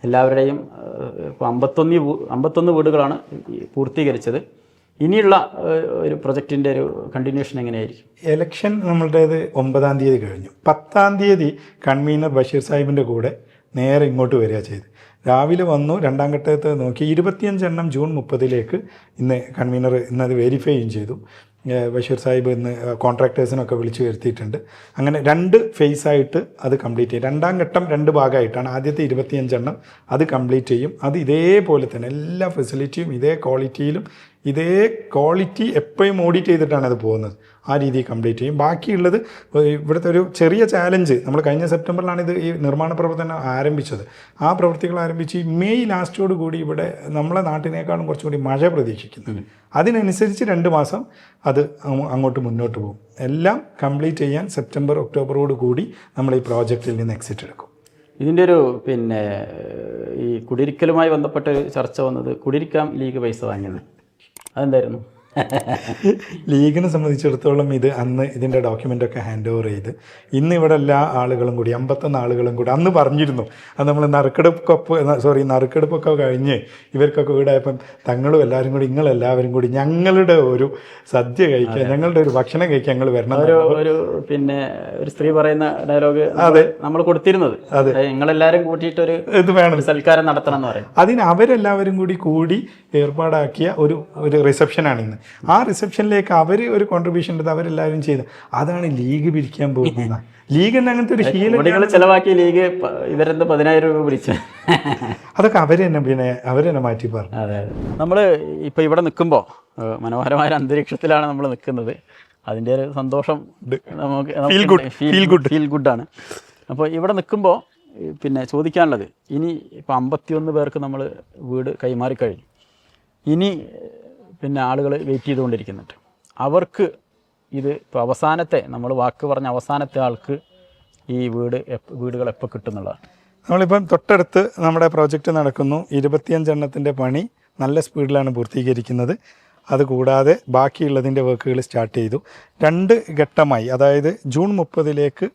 എല്ലാവരുടെയും ഇപ്പോൾ 51 വീടുകളാണ് പൂർത്തീകരിച്ചത്. ഇനിയുള്ള ഒരു പ്രൊജക്റ്റിൻ്റെ ഒരു കണ്ടിന്യൂഷൻ എങ്ങനെയായിരിക്കും? എലക്ഷൻ നമ്മളുടേത് 9-ാം തീയതി കഴിഞ്ഞു. 10-ാം തീയതി കൺവീനർ ബഷീർ സാഹിബിൻ്റെ കൂടെ നേരെ ഇങ്ങോട്ട് വരിക ചെയ്ത്. രാവിലെ വന്നു, 2ാം ഘട്ടത്തെ നോക്കി 25 എണ്ണം ജൂൺ 30 ഇന്ന് കൺവീനർ ഇന്നത് വെരിഫൈയും ചെയ്തു. ബഷീർ സാഹിബ് ഇന്ന് കോൺട്രാക്ടേഴ്സിനൊക്കെ വിളിച്ചു വരുത്തിയിട്ടുണ്ട്. അങ്ങനെ 2 ഫേസായിട്ട് അത് കംപ്ലീറ്റ് ചെയ്യും. 2ാം ഘട്ടം 2 ഭാഗമായിട്ടാണ്. ആദ്യത്തെ 25 എണ്ണം അത് കംപ്ലീറ്റ് ചെയ്യും. അത് ഇതേപോലെ തന്നെ എല്ലാ ഫെസിലിറ്റിയും ഇതേ ക്വാളിറ്റിയിലും എപ്പോഴും ഓഡിറ്റ് ചെയ്തിട്ടാണ് അത് പോകുന്നത്. ആ രീതിയിൽ കംപ്ലീറ്റ് ചെയ്യും. ബാക്കിയുള്ളത് ഇവിടുത്തെ ഒരു ചെറിയ ചാലഞ്ച്, നമ്മൾ കഴിഞ്ഞ സെപ്റ്റംബറിലാണ് ഈ നിർമ്മാണ പ്രവർത്തനം ആരംഭിച്ചത്. ആ പ്രവൃത്തികൾ ആരംഭിച്ച് മെയ് ലാസ്റ്റോട് കൂടി ഇവിടെ നമ്മളെ നാട്ടിനേക്കാളും കുറച്ചുകൂടി മഴ പ്രതീക്ഷിക്കുന്നു. അതിനനുസരിച്ച് 2 മാസം അത് അങ്ങോട്ട് മുന്നോട്ട് പോകും. എല്ലാം കംപ്ലീറ്റ് ചെയ്യാൻ സെപ്റ്റംബർ ഒക്ടോബറോട് കൂടി നമ്മൾ ഈ പ്രോജക്റ്റിൽ നിന്ന് എക്സിറ്റ് എടുക്കും. ഇതിൻ്റെ ഒരു ഈ കുടിയിരിക്കലുമായി ബന്ധപ്പെട്ട ഒരു ചർച്ച വന്നത്, കുടിയിരിക്കാൻ ലീഗ് പൈസ വാങ്ങിയത് അതെന്തായിരുന്നു? ലീഗിനെ സംബന്ധിച്ചിടത്തോളം ഇത് അന്ന് ഇതിൻ്റെ ഡോക്യുമെൻ്റൊക്കെ ഹാൻഡ് ഓവർ ചെയ്ത് ഇന്ന് ഇവിടെ എല്ലാ ആളുകളും കൂടി 51 ആളുകളും കൂടി അന്ന് പറഞ്ഞിരുന്നു. അത് നമ്മൾ നറുക്കെടുപ്പൊക്കെ കഴിഞ്ഞ് ഇവർക്കൊക്കെ വീടായപ്പം തങ്ങളും എല്ലാവരും കൂടി നിങ്ങളെല്ലാവരും കൂടി ഞങ്ങളുടെ ഒരു സദ്യ കഴിക്കാൻ, ഞങ്ങളുടെ ഒരു ഭക്ഷണം കഴിക്കാൻ ഞങ്ങൾ വരണം. ഒരു ഒരു സ്ത്രീ പറയുന്ന ഡയലോഗ് അതെ നമ്മൾ കൊടുത്തിരുന്നത്. അതെ, നിങ്ങളെല്ലാവരും കൂട്ടിയിട്ടൊരു ഇത് വേണം, സൽക്കാരം നടത്തണം എന്ന് പറയും. അതിന് അവരെല്ലാവരും കൂടി ഏർപ്പാടാക്കിയ ഒരു റിസപ്ഷനാണ് ഇന്ന്. ആ റിസപ്ഷനിലേക്ക് അവർ ഒരു കോൺട്രിബ്യൂഷൻ എടുത്ത് അവരെല്ലാവരും ചെയ്ത് അതാണ് ലീഗ് പിരിക്കാൻ പോകുന്നത്. ലീഗിന് അങ്ങനത്തെ ഒരു ശീലം ചെലവാക്കിയ ലീഗ് ഇവരെന്ത് 10,000 രൂപ പിരിച്ചു. അതൊക്കെ അവരെന്നെ മാറ്റി പറഞ്ഞു. അതെ, നമ്മൾ ഇപ്പോൾ ഇവിടെ നിൽക്കുമ്പോൾ മനോഹരമായ അന്തരീക്ഷത്തിലാണ് നമ്മൾ നിൽക്കുന്നത്. അതിൻ്റെ ഒരു സന്തോഷം നമുക്ക് ഫീൽ ഗുഡാണ്. അപ്പോൾ ഇവിടെ നിൽക്കുമ്പോൾ ചോദിക്കാനുള്ളത്, ഇനി ഇപ്പോൾ 51 പേർക്ക് നമ്മൾ വീട് കൈമാറിക്കഴിഞ്ഞു. ഇനി ആളുകൾ വെയിറ്റ് ചെയ്തുകൊണ്ടിരിക്കുന്നുണ്ട്. അവർക്ക് ഇത് ഇപ്പോൾ അവസാനത്തെ, നമ്മൾ വാക്ക് പറഞ്ഞ അവസാനത്തെ ആൾക്ക് ഈ വീടുകൾ എപ്പോൾ കിട്ടുന്നുള്ളതാണ്. നമ്മളിപ്പം തൊട്ടടുത്ത് നമ്മുടെ പ്രോജക്റ്റ് നടക്കുന്നു. 25 എണ്ണത്തിൻ്റെ പണി നല്ല സ്പീഡിലാണ് പൂർത്തീകരിക്കുന്നത്. അതുകൂടാതെ ബാക്കിയുള്ളതിൻ്റെ വർക്കുകൾ സ്റ്റാർട്ട് ചെയ്തു. 2 ഘട്ടമായി, അതായത് ജൂൺ 30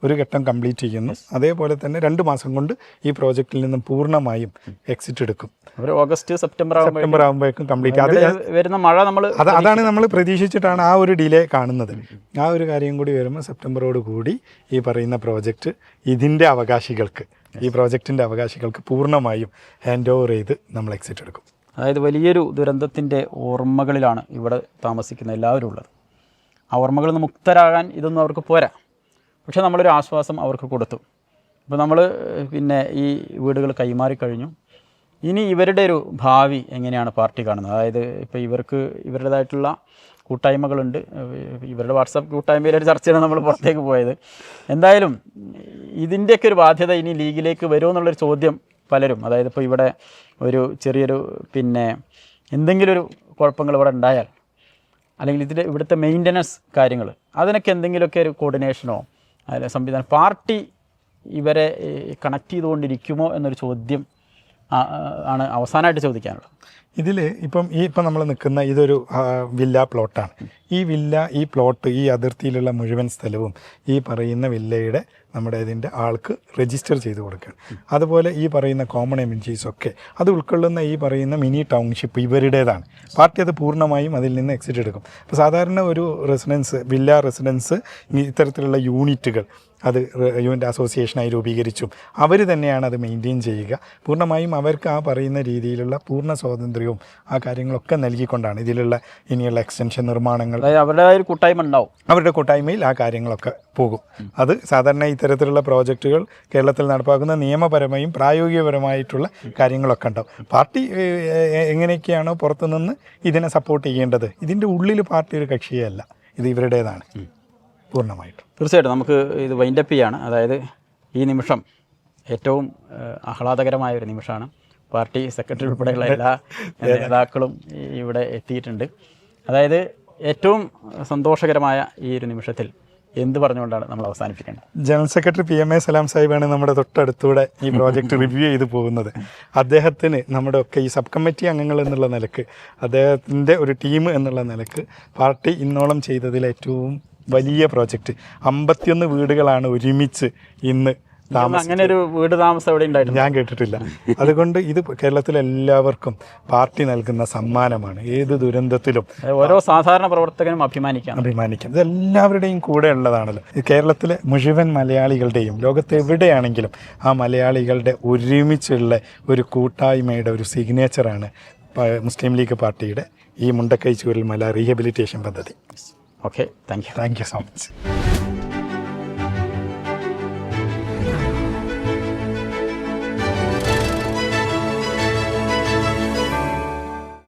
ഒരു ഘട്ടം കംപ്ലീറ്റ് ചെയ്യുന്നു. അതേപോലെ തന്നെ 2 മാസം കൊണ്ട് ഈ പ്രോജക്റ്റിൽ നിന്നും പൂർണ്ണമായും എക്സിറ്റ് എടുക്കും. ഓഗസ്റ്റ് സെപ്റ്റംബർ ആകുമ്പോഴേക്കും കംപ്ലീറ്റ്. വരുന്ന മഴ അതാണ് നമ്മൾ പ്രതീക്ഷിച്ചിട്ടാണ് ആ ഒരു ഡിലേ കാണുന്നത്. ആ ഒരു കാര്യം കൂടി വരുമ്പോൾ സെപ്റ്റംബറോട് കൂടി ഈ പറയുന്ന പ്രോജക്റ്റ് ഈ പ്രോജക്റ്റിൻ്റെ അവകാശികൾക്ക് പൂർണ്ണമായും ഹാൻഡ് ഓവർ ചെയ്ത് നമ്മൾ എക്സിറ്റ് എടുക്കും. അതായത് വലിയൊരു ദുരന്തത്തിൻ്റെ ഓർമ്മകളിലാണ് ഇവിടെ താമസിക്കുന്ന എല്ലാവരും ഉള്ളത്. ആ ഓർമ്മകളിൽ നിന്ന് മുക്തരാകാൻ ഇതൊന്നും അവർക്ക് പോരാ. പക്ഷേ നമ്മളൊരു ആശ്വാസം അവർക്ക് കൊടുത്തു. ഇപ്പോൾ നമ്മൾ ഈ വീടുകൾ കൈമാറിക്കഴിഞ്ഞു. ഇനി ഇവരുടെ ഒരു ഭാവി എങ്ങനെയാണ് പാർട്ടി കാണുന്നത്? അതായത് ഇപ്പോൾ ഇവർക്ക് ഇവരുടേതായിട്ടുള്ള കൂട്ടായ്മകളുണ്ട്. ഇവരുടെ വാട്സാപ്പ് കൂട്ടായ്മയിലൊരു ചർച്ചയാണ് നമ്മൾ പുറത്തേക്ക് പോയത്. എന്തായാലും ഇതിൻ്റെയൊക്കെ ഒരു ബാധ്യത ഇനി ലീഗിലേക്ക് വരുമോ എന്നുള്ളൊരു ചോദ്യം പലരും, അതായത് ഇപ്പോൾ ഇവിടെ ഒരു ചെറിയൊരു എന്തെങ്കിലും ഒരു കുഴപ്പങ്ങൾ ഇവിടെ ഉണ്ടായാൽ, അല്ലെങ്കിൽ ഇവിടുത്തെ മെയിൻ്റനൻസ് കാര്യങ്ങൾ, അതിനൊക്കെ എന്തെങ്കിലുമൊക്കെ ഒരു കോർഡിനേഷനോ അതിലെ സംവിധാനം പാർട്ടി ഇവരെ കണക്ട് ചെയ്തുകൊണ്ടിരിക്കുമോ എന്നൊരു ചോദ്യം ആണ് അവസാനമായിട്ട് ചോദിക്കാനുള്ളത്. ഇതിൽ ഇപ്പം നമ്മൾ നിൽക്കുന്ന ഇതൊരു വില്ല പ്ലോട്ടാണ്. ഈ പ്ലോട്ട് ഈ അതിർത്തിയിലുള്ള മുഴുവൻ സ്ഥലവും ഈ പറയുന്ന വില്ലയുടെ നമ്മുടെ ഇതിൻ്റെ ആൾക്ക് രജിസ്റ്റർ ചെയ്ത് കൊടുക്കുകയാണ്. അതുപോലെ ഈ പറയുന്ന കോമൺ എമിനിറ്റീസൊക്കെ അത് ഉൾക്കൊള്ളുന്ന ഈ പറയുന്ന മിനി ടൗൺഷിപ്പ് ഇവരുടേതാണ്. പാർട്ടി അത് പൂർണ്ണമായും അതിൽ നിന്ന് എക്സിറ്റ് എടുക്കും. അപ്പോൾ സാധാരണ ഒരു വില്ല റെസിഡൻസ് ഇത്തരത്തിലുള്ള യൂണിറ്റുകൾ അത് യുവൻ്റെ അസോസിയേഷനായി രൂപീകരിച്ചും അവർ തന്നെയാണ് അത് മെയിൻറ്റെയിൻ ചെയ്യുക. പൂർണ്ണമായും അവർക്ക് ആ പറയുന്ന രീതിയിലുള്ള പൂർണ്ണ സ്വാതന്ത്ര്യവും ആ കാര്യങ്ങളൊക്കെ നൽകിക്കൊണ്ടാണ് ഇതിലുള്ള ഇനിയുള്ള എക്സ്റ്റൻഷൻ നിർമ്മാണങ്ങൾ അവരുടെ ഒരു കൂട്ടായ്മ ഉണ്ടാവും. അവരുടെ കൂട്ടായ്മയിൽ ആ കാര്യങ്ങളൊക്കെ പോകും. അത് സാധാരണ ഇത്തരത്തിലുള്ള പ്രോജക്റ്റുകൾ കേരളത്തിൽ നടപ്പാക്കുന്ന നിയമപരമായും പ്രായോഗികപരമായിട്ടുള്ള കാര്യങ്ങളൊക്കെ ഉണ്ടാവും. പാർട്ടി എങ്ങനെയൊക്കെയാണോ പുറത്തുനിന്ന് ഇതിനെ സപ്പോർട്ട് ചെയ്യേണ്ടത്, ഇതിൻ്റെ ഉള്ളിൽ പാർട്ടി ഒരു കക്ഷിയല്ല, ഇത് ഇവരുടേതാണ് പൂർണ്ണമായിട്ടും. തീർച്ചയായിട്ടും നമുക്ക് ഇത് വൈൻഡപ്പ് ചെയ്യാണ്. അതായത് ഈ നിമിഷം ഏറ്റവും ആഹ്ലാദകരമായ ഒരു നിമിഷമാണ്. പാർട്ടി സെക്രട്ടറി ഉൾപ്പെടെയുള്ള എല്ലാ നേതാക്കളും ഇവിടെ എത്തിയിട്ടുണ്ട്. അതായത് ഏറ്റവും സന്തോഷകരമായ ഈ ഒരു നിമിഷത്തിൽ എന്ത് പറഞ്ഞുകൊണ്ടാണ് നമ്മൾ അവസാനിപ്പിക്കേണ്ടത്? ജനറൽ സെക്രട്ടറി PMA സലാം സാഹിബാണ് നമ്മുടെ തൊട്ടടുത്തൂടെ ഈ പ്രോജക്റ്റ് റിവ്യൂ ചെയ്ത് പോകുന്നത്. അദ്ദേഹത്തിന് നമ്മുടെ ഒക്കെ ഈ സബ് കമ്മിറ്റി അംഗങ്ങൾ എന്നുള്ള നിലക്ക്, അദ്ദേഹത്തിൻ്റെ ഒരു ടീം എന്നുള്ള നിലക്ക് പാർട്ടി ഇന്നോളം ചെയ്തതിൽ ഏറ്റവും വലിയ പ്രോജക്റ്റ് 51 വീടുകളാണ് ഒരുമിച്ച് ഇന്ന് അങ്ങനെ ഒരു വീട് താമസം എവിടെ ഉണ്ടായിട്ടുണ്ട് ഞാൻ കേട്ടിട്ടില്ല. അതുകൊണ്ട് ഇത് കേരളത്തിലെ എല്ലാവർക്കും പാർട്ടി നൽകുന്ന സമ്മാനമാണ്. ഏത് ദുരന്തത്തിലും ഓരോ സാധാരണ പ്രവർത്തകനും അഭിമാനിക്കാം. ഇത് എല്ലാവരുടെയും കൂടെ ഉള്ളതാണല്ലോ. കേരളത്തിലെ മുഴുവൻ മലയാളികളുടെയും, ലോകത്ത് എവിടെയാണെങ്കിലും ആ മലയാളികളുടെ ഒരുമിച്ചുള്ള ഒരു കൂട്ടായ്മയുടെ ഒരു സിഗ്നേച്ചറാണ് മുസ്ലിം ലീഗ് പാർട്ടിയുടെ ഈ മുണ്ടക്കൈ ചൂരൽമല റീഹബിലിറ്റേഷൻ പദ്ധതി. Okay, thank you so much.